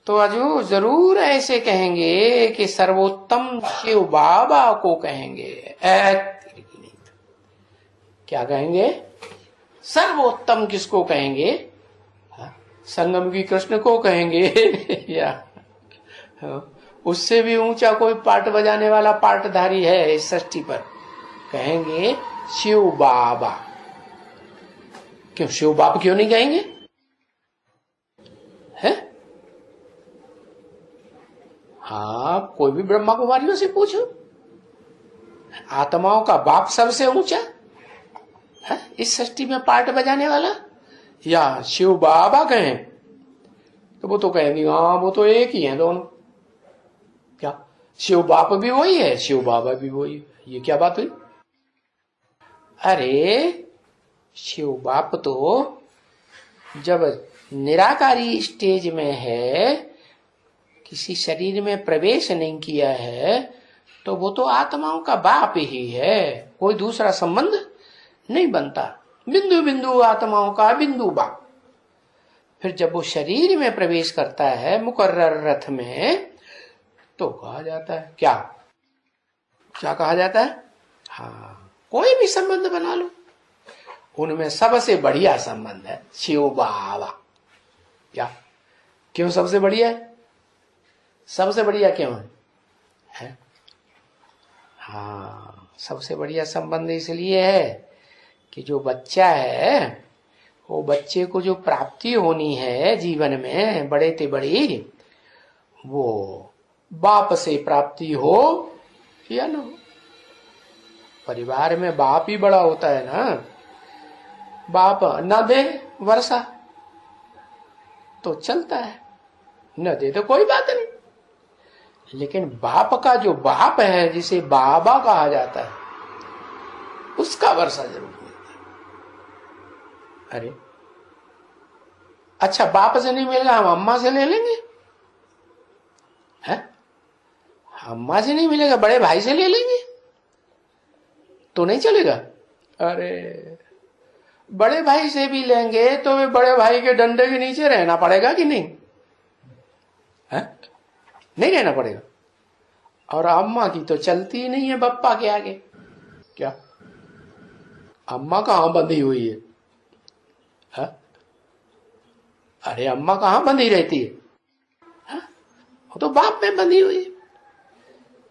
तो अजू जरूर ऐसे कहेंगे कि सर्वोत्तम शिव बाबा को कहेंगे। क्या कहेंगे? सर्वोत्तम किसको कहेंगे? संगम की कृष्ण को कहेंगे या उससे भी ऊंचा कोई पाठ बजाने वाला पाठधारी है इस सृष्टि पर? कहेंगे शिव बाबा। क्यों शिव बाप क्यों नहीं कहेंगे? है? हाँ, कोई भी ब्रह्मा कुमारियों से पूछो, आत्माओं का बाप सबसे ऊंचा है इस सृष्टि में पाठ बजाने वाला, या शिव बाबा कहें तो वो तो कहेंगे हाँ वो तो एक ही है दोनों। क्या शिव बाप भी वही है, शिव बाबा भी वही? ये क्या बात हुई? अरे शिव बाप तो जब निराकारी स्टेज में है, किसी शरीर में प्रवेश नहीं किया है, तो वो तो आत्माओं का बाप ही है, कोई दूसरा संबंध नहीं बनता। बिंदु बिंदु आत्माओं का बिंदु बाप। फिर जब वो शरीर में प्रवेश करता है मुकर्रर रथ में, तो कहा जाता है क्या? क्या कहा जाता है? हाँ, कोई भी संबंध बना लो, उनमें सबसे बढ़िया संबंध है शिव बाबा। क्या? क्यों सबसे बढ़िया है? सबसे बढ़िया क्यों है? हाँ, सबसे बढ़िया संबंध इसलिए है कि जो बच्चा है, वो बच्चे को जो प्राप्ति होनी है जीवन में बड़े ते बड़ी, वो बाप से प्राप्ति हो या न हो। परिवार में बाप ही बड़ा होता है ना। बाप न दे वर्षा तो चलता है, न दे तो कोई बात नहीं, लेकिन बाप का जो बाप है, जिसे बाबा कहा जाता है, उसका वर्षा जरूर मिलता है। अरे अच्छा, बाप से नहीं मिलेगा, हम अम्मा से ले लेंगे? है? अम्मा से नहीं मिलेगा, बड़े भाई से ले लेंगे तो नहीं चलेगा? अरे बड़े भाई से भी लेंगे तो वे बड़े भाई के डंडे के नीचे रहना पड़ेगा कि नहीं? है? नहीं रहना पड़ेगा। और अम्मा की तो चलती ही नहीं है बप्पा के आगे। क्या अम्मा कहां बंधी हुई है? अरे अम्मा कहां बंधी रहती है? वो तो बाप में बंधी हुई है।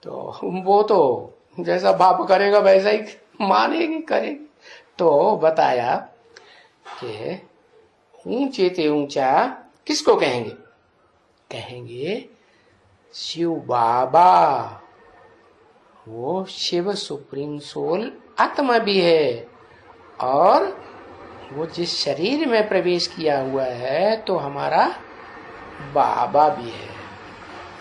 तो वो तो जैसा बाप करेगा वैसा ही मानेगी, करेगी। तो बताया कि ऊंचे ते ऊंचा किसको कहेंगे? कहेंगे शिव बाबा। वो शिव सुप्रीम सोल आत्मा भी है, और वो जिस शरीर में प्रवेश किया हुआ है तो हमारा बाबा भी है।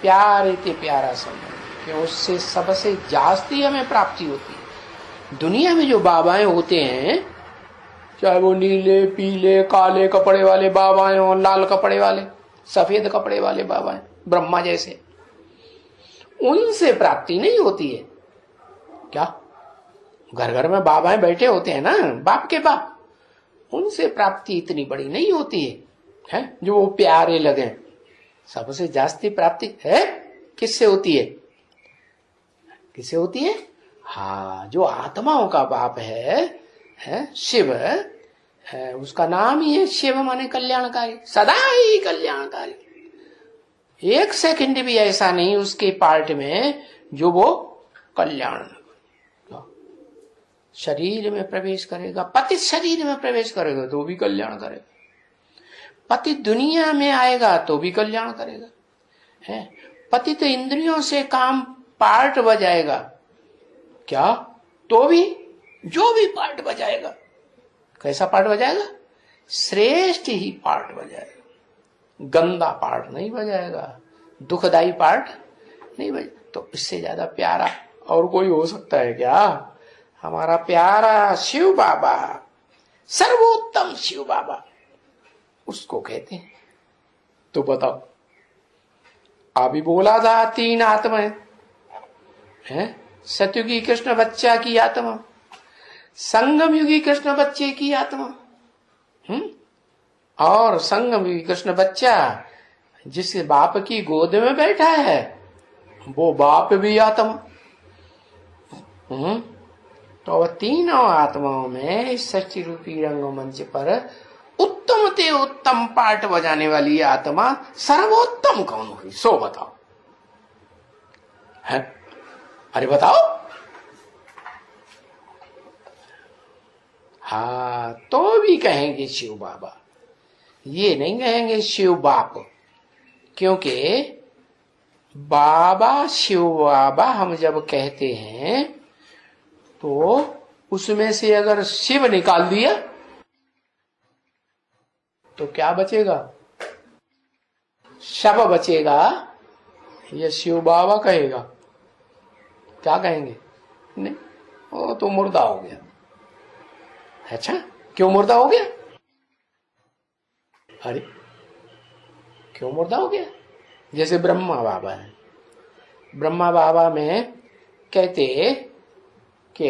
प्यारे ते प्यारा संबंध, कि उससे सबसे जास्ती हमें प्राप्ति होती है। दुनिया में जो बाबाएं होते हैं, चाहे वो नीले पीले काले कपड़े वाले बाबाएं हो, लाल कपड़े वाले, सफेद कपड़े वाले बाबाएं, ब्रह्मा जैसे, उनसे प्राप्ति नहीं होती है। क्या घर घर में बाबाएं बैठे होते हैं ना, बाप के बाप, उनसे प्राप्ति इतनी बड़ी नहीं होती है जो वो प्यारे लगे। सबसे जास्ती प्राप्ति है किससे होती है? किससे होती है? हाँ, जो आत्माओं का बाप है शिव है, उसका नाम ही है शिव, माने कल्याणकारी, सदा ही कल्याणकारी। एक सेकंड भी ऐसा नहीं उसके पार्ट में जो वो कल्याण। शरीर में प्रवेश करेगा, पति शरीर में प्रवेश करेगा तो भी कल्याण करेगा, पति दुनिया में आएगा तो भी कल्याण करेगा, है पति तो इंद्रियों से काम पार्ट बजाएगा क्या, तो भी जो भी पार्ट बजाएगा, कैसा पार्ट बजाएगा? श्रेष्ठ ही पार्ट बजाएगा, गंदा पार्ट नहीं बजाएगा, दुखदाई पार्ट नहीं बजाएगा। तो इससे ज्यादा प्यारा और कोई हो सकता है क्या? हमारा प्यारा शिव बाबा, सर्वोत्तम शिव बाबा, उसको कहते हैं। तो बताओ, अभी बोला था 3 आत्माएं हैं, सतयुगी कृष्ण बच्चा की आत्मा, संगम युगी कृष्ण बच्चे की आत्मा, और संगम युगी कृष्ण बच्चा जिस बाप की गोद में बैठा है वो बाप भी आत्मा। तो तीनों आत्माओं में इस सृष्टि रूपी रंगमंच पर उत्तम ते उत्तम पाठ बजाने वाली आत्मा सर्वोत्तम कौन हुई? सो बताओ है? अरे बताओ। हाँ, तो भी कहेंगे शिव बाबा, ये नहीं कहेंगे शिव बाप, क्योंकि बाबा शिव बाबा हम जब कहते हैं तो उसमें से अगर शिव निकाल दिया तो क्या बचेगा? शव बचेगा। ये शिव बाबा कहेगा, क्या कहेंगे? नहीं, वो तो मुर्दा हो गया। अच्छा, क्यों मुर्दा हो गया? अरे क्यों मुर्दा हो गया? जैसे ब्रह्मा बाबा है, ब्रह्मा बाबा में कहते कि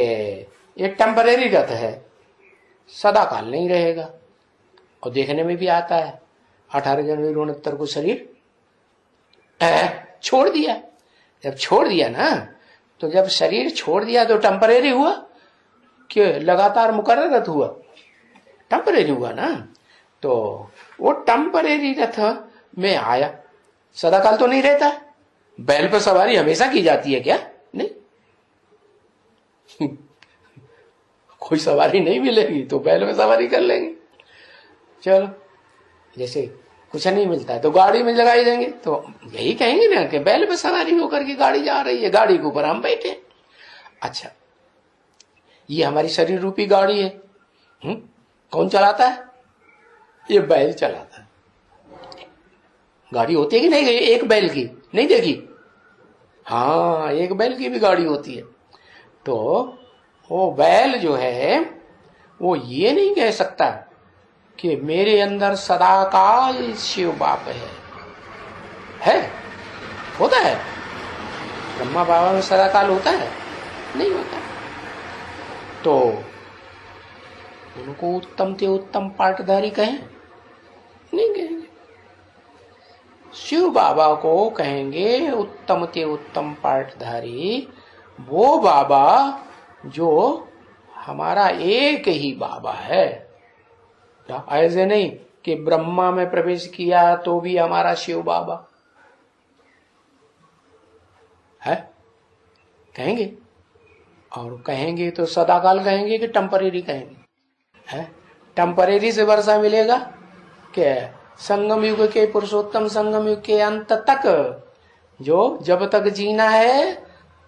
ये टेम्परेरी रथ है, सदा काल नहीं रहेगा। और देखने में भी आता है 18 जनवरी 69 को शरीर छोड़ दिया। जब छोड़ दिया ना, तो जब शरीर छोड़ दिया तो टेम्परेरी हुआ कि लगातार मुकर्रर रथ हुआ? टेम्परेरी हुआ ना। तो वो टेम्परेरी रथ में आया, सदा काल तो नहीं रहता। बैल पर सवारी हमेशा की जाती है क्या? नहीं। कोई सवारी नहीं मिलेगी तो बैल में सवारी कर लेंगे। चलो, जैसे कुछ नहीं मिलता है तो गाड़ी में लगाई देंगे, तो यही कहेंगे ना कि बैल पे सवारी होकर के गाड़ी जा रही है, गाड़ी के ऊपर हम बैठे। अच्छा, ये हमारी शरीर रूपी गाड़ी है, कौन चलाता है? ये बैल चलाता है। गाड़ी होती है कि नहीं एक बैल की? नहीं देखी? हाँ, एक बैल की भी गाड़ी होती है। तो वो बैल जो है वो ये नहीं कह सकता कि मेरे अंदर सदाकाल शिव बाप है? होता है? ब्रह्मा बाबा में सदाकाल होता है? नहीं होता। तो उनको उत्तम ते उत्तम पाठधारी कहें? नहीं कहेंगे। शिव बाबा को कहेंगे उत्तम ते उत्तम पाठधारी वो बाबा जो हमारा एक ही बाबा है। ऐसे नहीं कि ब्रह्मा में प्रवेश किया तो भी हमारा शिव बाबा है, कहेंगे। और कहेंगे तो सदाकाल कहेंगे कि टेम्परेरी कहेंगे? है, टेम्परेरी से वर्षा मिलेगा कि संगम युग के पुरुषोत्तम संगम युग के अंत तक जो जब तक जीना है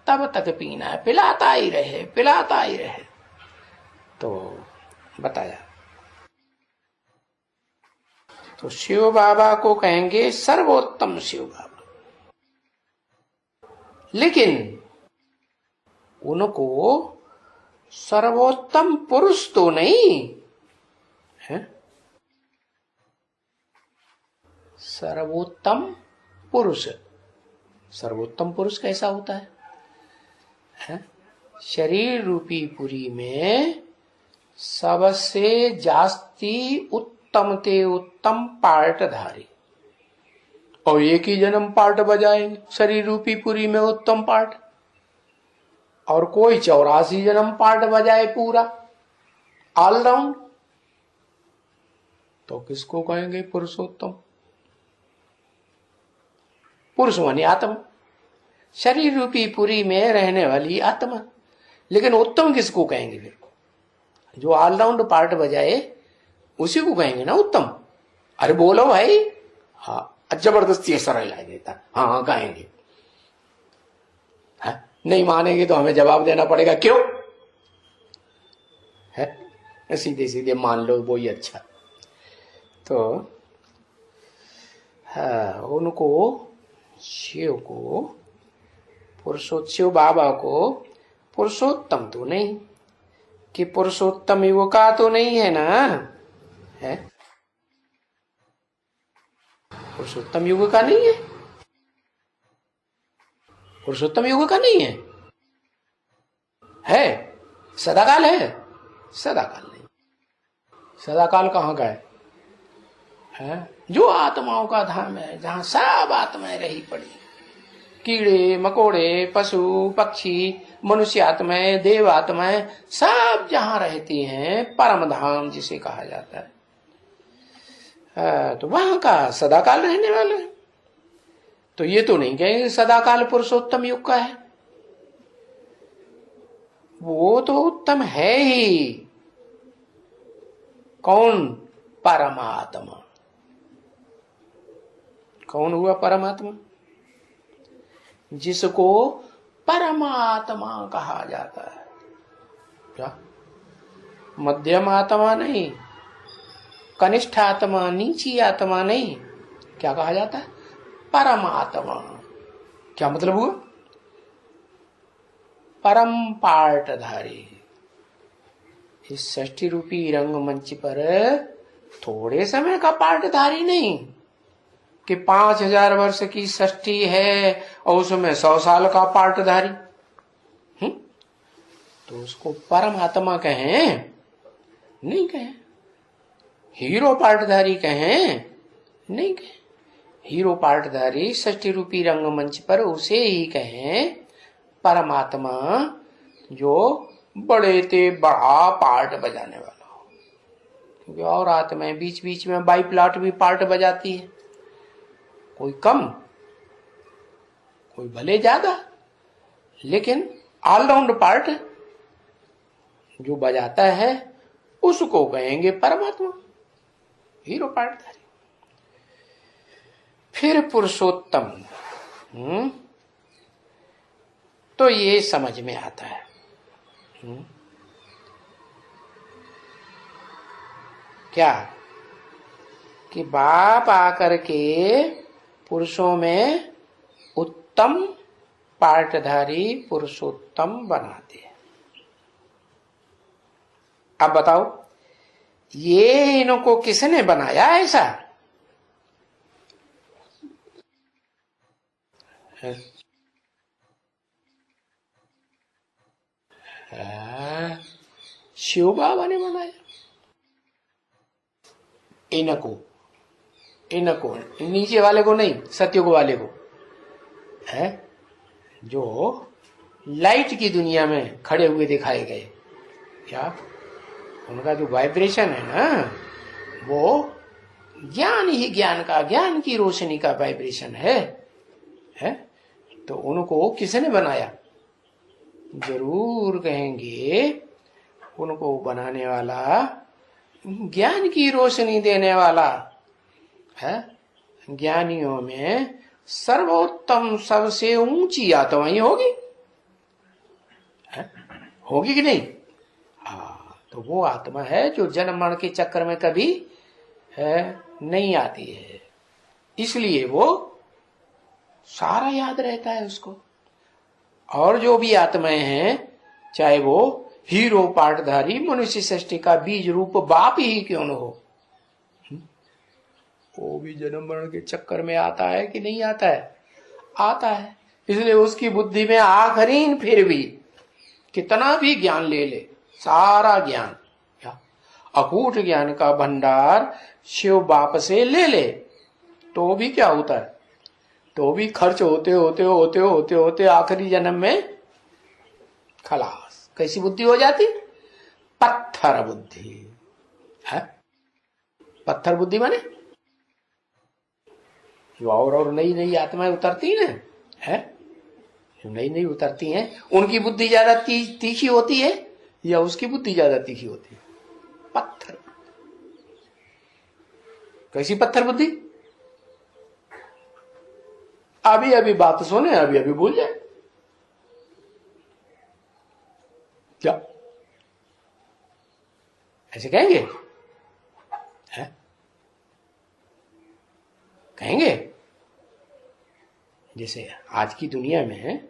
तब तक पीना है, पिलाता ही रहे, पिलाता ही रहे। तो बताया। तो शिव बाबा को कहेंगे सर्वोत्तम शिव बाबा, लेकिन उनको सर्वोत्तम पुरुष तो नहीं है, सर्वोत्तम पुरुष सर्वोत्तम पुरुष कैसा होता है? शरीर रूपी पुरी में सबसे जास्ती उत्तम ते उत्तम पार्टधारी, और एक ही जन्म पार्ट बजाएंगे शरीर रूपी पुरी में उत्तम पार्ट, और कोई 84 जन्म पार्ट बजाए पूरा ऑलराउंड, तो किसको कहेंगे पुरुषोत्तम? पुरुष मानी आत्मा, शरीर रूपी पुरी में रहने वाली आत्मा। लेकिन उत्तम किसको कहेंगे फिर? जो ऑलराउंड पार्ट बजाए उसी को कहेंगे ना उत्तम। अरे बोलो भाई, हाँ जबरदस्ती ऐसा रह देता, हाँ कहेंगे। हाँ? नहीं मानेंगे तो हमें जवाब देना पड़ेगा, क्यों है? सीधे सीधे मान लो वो ही अच्छा। तो हाँ, उनको शिव को शिव बाबा को पुरुषोत्तम तो नहीं, कि पुरुषोत्तम युग का तो नहीं है ना, है? पुरुषोत्तम युग का नहीं है, पुरुषोत्तम युग का नहीं है सदाकाल है? सदाकाल नहीं। सदाकाल कहाँ का है? जो आत्माओं का धाम है, जहां सब आत्माएं रही पड़ी, कीड़े मकोड़े, पशु पक्षी, मनुष्य आत्माएं, देव आत्माएं, सब जहां रहती हैं, परम धाम जिसे कहा जाता है। तो वहां का सदाकाल रहने वाला है। तो ये तो नहीं कहेंगे सदाकाल पुरुषोत्तम युग का है, वो तो उत्तम है ही। कौन? परमात्मा। कौन हुआ परमात्मा? जिसको परमात्मा कहा जाता है। क्या? मध्यम आत्मा नहीं, कनिष्ठ आत्मा, नीची आत्मा नहीं, क्या कहा जाता है? परमात्मा। क्या मतलब हुआ? परम पार्टधारी। इस षष्ठी रूपी रंगमंच पर थोड़े समय का पार्टधारी नहीं कि 5000 वर्ष की षष्ठी है और उसमें 100 साल का पार्टधारी। तो उसको परमात्मा कहें? नहीं कहें। हीरो पार्टधारी कहें? नहीं कहें। हीरो पार्टधारी षष्ठी रूपी रंगमंच पर उसे ही कहें परमात्मा, जो बड़े ते बड़ा पार्ट बजाने वाला हो। क्योंकि और आत्माएं बीच बीच में बाई प्लाट भी पार्ट बजाती है, कोई कम कोई भले ज्यादा, लेकिन ऑलराउंड पार्ट जो बजाता है उसको कहेंगे परमात्मा, हीरो पार्टधारी। फिर पुरुषोत्तम, तो ये समझ में आता है। क्या? कि बाप आकर के पुरुषों में उत्तम पार्टधारी पुरुषोत्तम बनाते हैं। अब बताओ, ये इनको किसने बनाया ऐसा? शिव बाबा ने बनाया। इनको नीचे वाले को नहीं, सतयुग वाले को है, जो लाइट की दुनिया में खड़े हुए दिखाए गए। क्या? उनका जो वाइब्रेशन है ना, वो ज्ञान ही ज्ञान का, ज्ञान की रोशनी का वाइब्रेशन है? तो उनको किसने बनाया? जरूर कहेंगे उनको बनाने वाला ज्ञान की रोशनी देने वाला है। ज्ञानियों में सर्वोत्तम, सबसे ऊंची आत्मा ही होगी, होगी कि नहीं? हाँ, तो वो आत्मा है जो जन्म मरण के चक्कर में कभी नहीं आती है, इसलिए वो सारा याद रहता है उसको। और जो भी आत्माएं हैं, चाहे वो हीरो पार्टधारी मनुष्य सृष्टि का बीज रूप बाप ही क्यों न हो, वो भी जन्म मरण के चक्कर में आता है कि नहीं आता है? आता है। इसलिए उसकी बुद्धि में आखिरीन फिर भी कितना भी ज्ञान ले ले, सारा ज्ञान, क्या अकूट ज्ञान का भंडार शिव बाप से ले ले, तो भी क्या होता है, तो भी खर्च होते होते होते होते होते आखिरी जन्म में खलास। कैसी बुद्धि हो जाती? पत्थर बुद्धि है। पत्थर बुद्धि माने जो और नई नई आत्माएं उतरती है, जो नई नई उतरती हैं उनकी बुद्धि ज्यादा तीखी होती है या उसकी बुद्धि ज्यादा तीखी होती है? पत्थर। कैसी पत्थर बुद्धि? अभी अभी बात सुने, अभी अभी भूल जाए। क्या ऐसे कहेंगे? है? कहेंगे जैसे आज की दुनिया में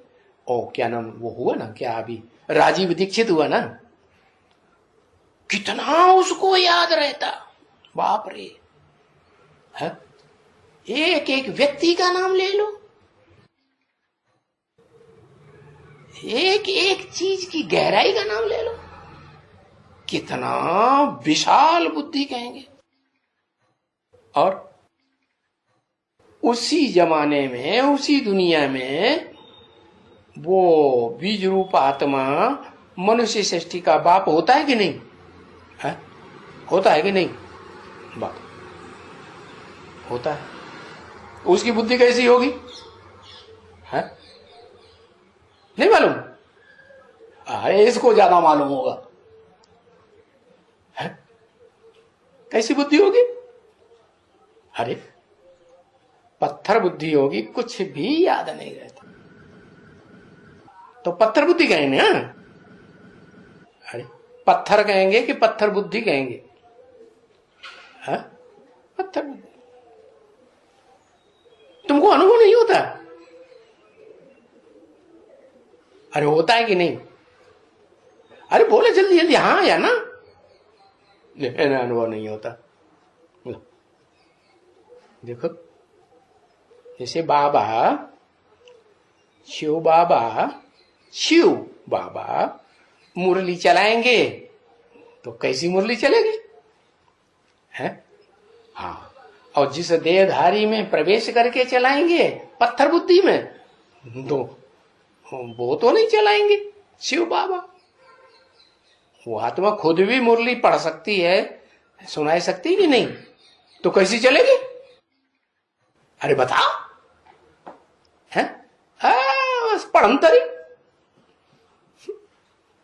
क्या नाम वो हुआ ना, क्या अभी राजीव दीक्षित हुआ ना, कितना उसको याद रहता, बाप रे। है? एक एक व्यक्ति का नाम ले लो, एक एक चीज की गहराई का नाम ले लो, कितना विशाल बुद्धि कहेंगे। और उसी जमाने में, उसी दुनिया में वो बीज रूप आत्मा मनुष्य सृष्टि का बाप होता है कि नहीं? है? होता है कि नहीं? बाप होता है। उसकी बुद्धि कैसी होगी? है? नहीं मालूम? अरे इसको ज्यादा मालूम होगा। है? कैसी बुद्धि होगी? अरे पत्थर बुद्धि होगी, कुछ भी याद नहीं रहता, तो पत्थर बुद्धि कहेंगे। हाँ? अरे पत्थर कहेंगे कि पत्थर बुद्धि कहेंगे? हाँ? पत्थर बुद्धि। तुमको अनुभव नहीं होता? अरे होता है कि नहीं? अरे बोले जल्दी जल्दी हाँ या ना। अनुभव नहीं होता। देखो जैसे बाबा शिव बाबा मुरली चलाएंगे तो कैसी मुरली चलेगी? है? हाँ। और जिस देहधारी में प्रवेश करके चलाएंगे पत्थर बुद्धि में, तो वो तो नहीं चलाएंगे शिव बाबा। वो आत्मा खुद भी मुरली पढ़ सकती है, सुनाई सकती कि नहीं, तो कैसी चलेगी? अरे बताओ। है? बस पढ़ंतरी,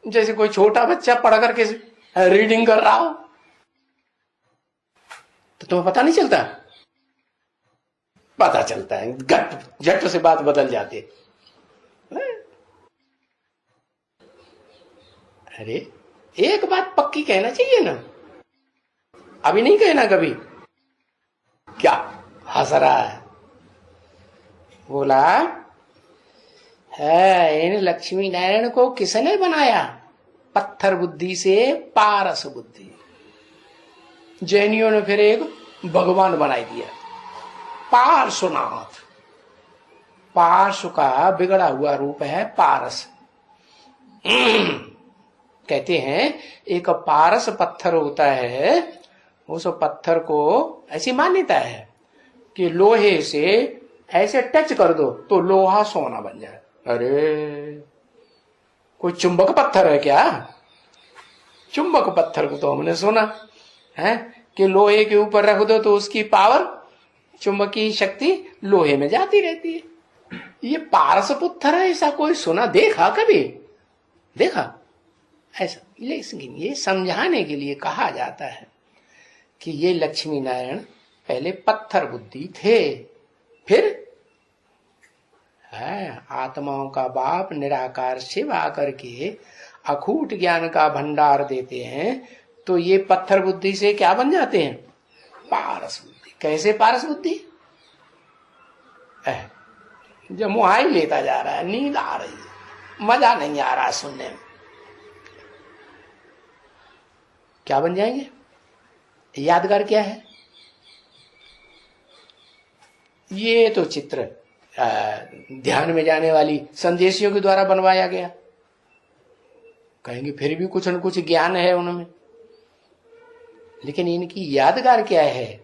जैसे कोई छोटा बच्चा पढ़ करके रीडिंग कर रहा हो, तो तुम्हें पता नहीं चलता? पता चलता है, झट से बात बदल जाती है। अरे एक बात पक्की कहना चाहिए ना, अभी नहीं कहना कभी। क्या हंस रहा है? बोला है इन लक्ष्मी नारायण को किसने बनाया? पत्थर बुद्धि से पारस बुद्धि। जैनियों ने फिर एक भगवान बनाई दिया, पार्श्वनाथ। पार्श्व का बिगड़ा हुआ रूप है पारस। कहते हैं एक पारस पत्थर होता है, उस पत्थर को ऐसी मान्यता है कि लोहे से ऐसे टच कर दो तो लोहा सोना बन जाए। अरे कोई चुंबक पत्थर है क्या? चुंबक पत्थर को तो हमने सुना है कि लोहे के ऊपर रख दो तो उसकी पावर, चुंबकीय शक्ति लोहे में जाती रहती है। ये पारस पत्थर है, ऐसा कोई सुना देखा कभी? देखा ऐसा? लेकिन ये समझाने के लिए कहा जाता है कि ये लक्ष्मी नारायण पहले पत्थर बुद्धि थे, फिर है आत्माओं का बाप निराकार शिव आकर के अखूट ज्ञान का भंडार देते हैं, तो ये पत्थर बुद्धि से क्या बन जाते हैं? पारस बुद्धि। कैसे पारस बुद्धि? जब मुहाई लेता जा रहा है, नींद आ रही है, मजा नहीं आ रहा सुनने में, क्या बन जाएंगे? यादगार क्या है? ये तो चित्र ध्यान में जाने वाली संदेशियों के द्वारा बनवाया गया। कहेंगे फिर भी कुछ न कुछ ज्ञान है उनमें, लेकिन इनकी यादगार क्या है?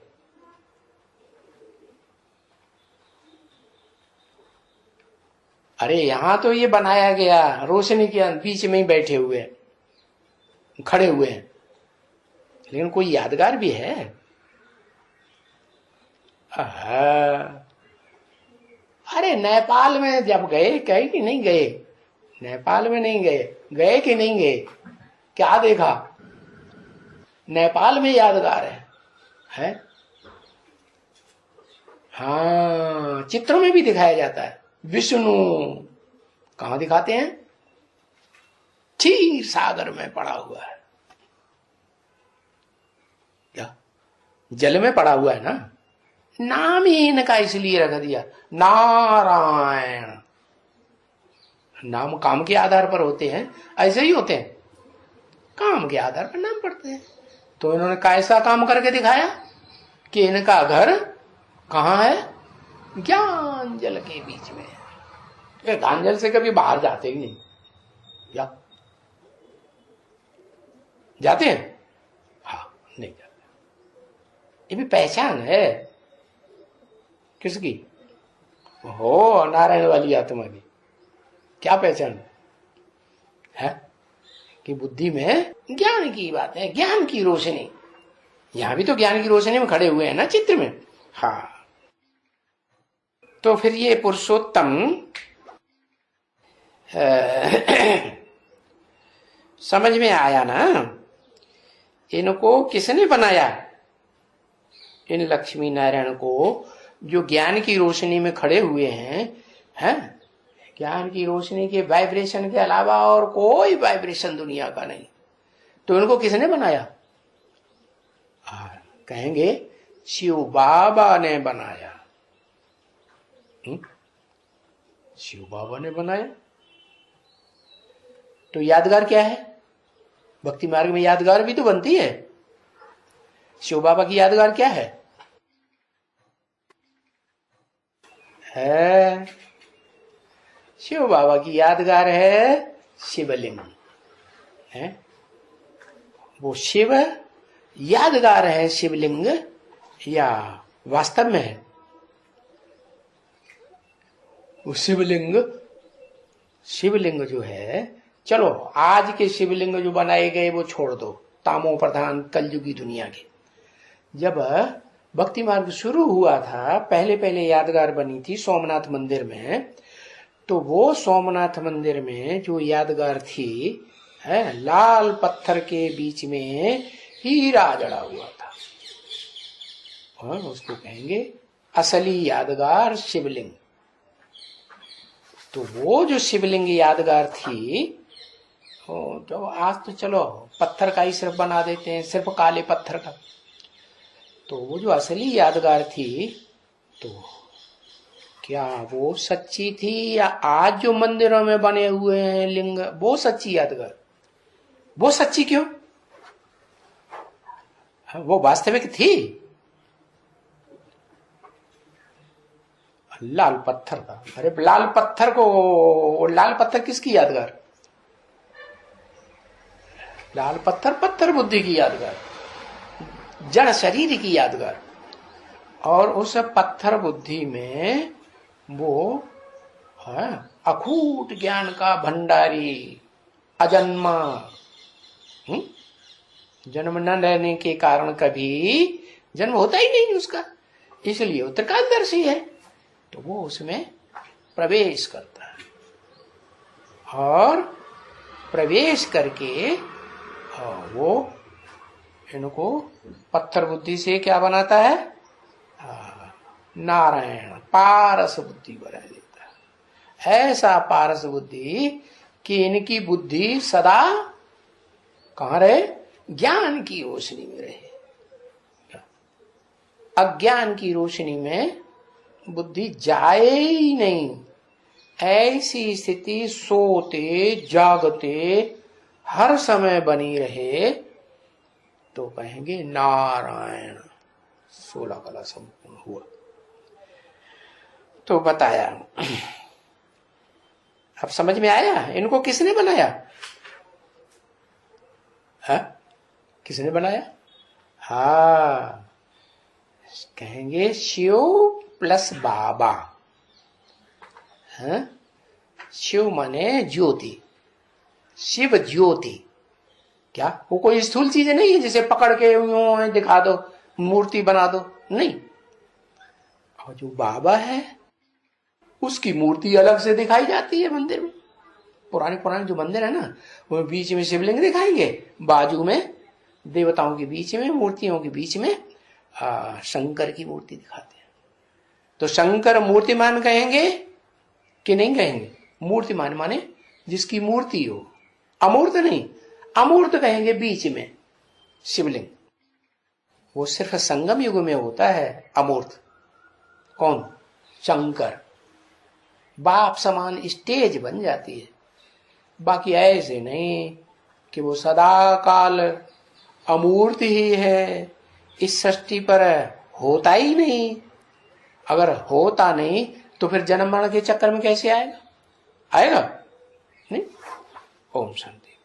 अरे यहां तो ये बनाया गया रोशनी के बीच में ही बैठे हुए हैं, खड़े हुए हैं, लेकिन कोई यादगार भी है? अरे नेपाल में जब गए, कहे कि नहीं गए? नेपाल में नहीं गए, गए कि नहीं गए? क्या देखा? नेपाल में यादगार है? हाँ, चित्रों में भी दिखाया जाता है। विष्णु कहां दिखाते हैं? क्षीर सागर में पड़ा हुआ है, क्या जल में पड़ा हुआ है ना? नाम ही इनका इसलिए रख दिया नारायण। नाम काम के आधार पर होते हैं, ऐसे ही होते हैं, काम के आधार पर नाम पड़ते हैं। तो इन्होंने कैसा काम करके दिखाया कि इनका घर कहां है? ज्ञान जल के बीच में। ज्ञान जल से कभी बाहर जाते ही नहीं, या जाते हैं? हाँ, नहीं जाते। ये भी पहचान है किसकी? हो नारायण वाली आत्मा की। क्या पहचान है? कि बुद्धि में ज्ञान की बात है, ज्ञान की रोशनी। यहां भी तो ज्ञान की रोशनी में खड़े हुए हैं ना चित्र में। हाँ, तो फिर ये पुरुषोत्तम समझ में आया ना? इनको किसने बनाया? इन लक्ष्मी नारायण को, जो ज्ञान की रोशनी में खड़े हुए हैं? ज्ञान की रोशनी के वाइब्रेशन के अलावा और कोई वाइब्रेशन दुनिया का नहीं। तो इनको किसने बनाया? कहेंगे शिव बाबा ने बनाया। शिव बाबा ने बनाया। तो यादगार क्या है? भक्ति मार्ग में यादगार भी तो बनती है। शिव बाबा की यादगार क्या है? शिव बाबा की यादगार है शिवलिंग है। वो शिव यादगार है शिवलिंग, या वास्तव में है? वो शिवलिंग जो है, चलो आज के शिवलिंग जो बनाए गए वो छोड़ दो, तामो प्रधान कलयुगी दुनिया के। जब भक्ति मार्ग शुरू हुआ था, पहले पहले यादगार बनी थी सोमनाथ मंदिर में। तो वो सोमनाथ मंदिर में जो यादगार थी, लाल पत्थर के बीच में हीरा जड़ा हुआ था। उसको कहेंगे असली यादगार शिवलिंग। तो वो जो शिवलिंग यादगार थी, तो आज तो चलो पत्थर का ही सिर्फ बना देते हैं, सिर्फ काले पत्थर का। तो वो जो असली यादगार थी, तो क्या वो सच्ची थी, या आज जो मंदिरों में बने हुए हैं लिंग वो सच्ची यादगार? वो सच्ची क्यों? वो वास्तविक थी। लाल पत्थर का, अरे लाल पत्थर को, लाल पत्थर किसकी यादगार? लाल पत्थर पत्थर बुद्धि की यादगार, जड़ शरीर की यादगार। और उस पत्थर बुद्धि में वो है अखूट ज्ञान का भंडारी, अजन्मा, जन्म न लेने के कारण कभी जन्म होता ही नहीं उसका, इसलिए वो त्रिकालदर्शी है। तो वो उसमें प्रवेश करता है, और प्रवेश करके वो इनको पत्थर बुद्धि से क्या बनाता है? नारायण पारस बुद्धि बना देता है। ऐसा पारस बुद्धि कि इनकी बुद्धि सदा कहां रहे? ज्ञान की रोशनी में रहे। अज्ञान की रोशनी में बुद्धि जाए ही नहीं। ऐसी स्थिति सोते जागते हर समय बनी रहे, तो कहेंगे नारायण 16 कला संपूर्ण हुआ। तो बताया। अब समझ में आया इनको किसने बनाया? है? किसने बनाया? हाँ, कहेंगे शिव प्लस बाबा। है? शिव माने ज्योति, शिव ज्योति। क्या वो कोई स्थूल चीज नहीं है जिसे पकड़ के यूं दिखा दो, मूर्ति बना दो? नहीं। और जो बाबा है उसकी मूर्ति अलग से दिखाई जाती है मंदिर में। पुराने पुराने जो मंदिर है ना, वो बीच में शिवलिंग दिखाएंगे, बाजू में देवताओं के बीच में, मूर्तियों के बीच में शंकर की मूर्ति दिखाते हैं। तो शंकर मूर्तिमान कहेंगे कि नहीं कहेंगे? मूर्तिमान माने जिसकी मूर्ति हो, अमूर्त नहीं। अमूर्त कहेंगे बीच में शिवलिंग, वो सिर्फ संगम युग में होता है अमूर्त। कौन? शंकर। बाप समान स्टेज बन जाती है, बाकी ऐसे नहीं कि वो सदा काल अमूर्त ही है, इस सृष्टि पर होता ही नहीं। अगर होता नहीं तो फिर जन्म मरण के चक्कर में कैसे आएगा? आएगा नहीं। ओम शांति।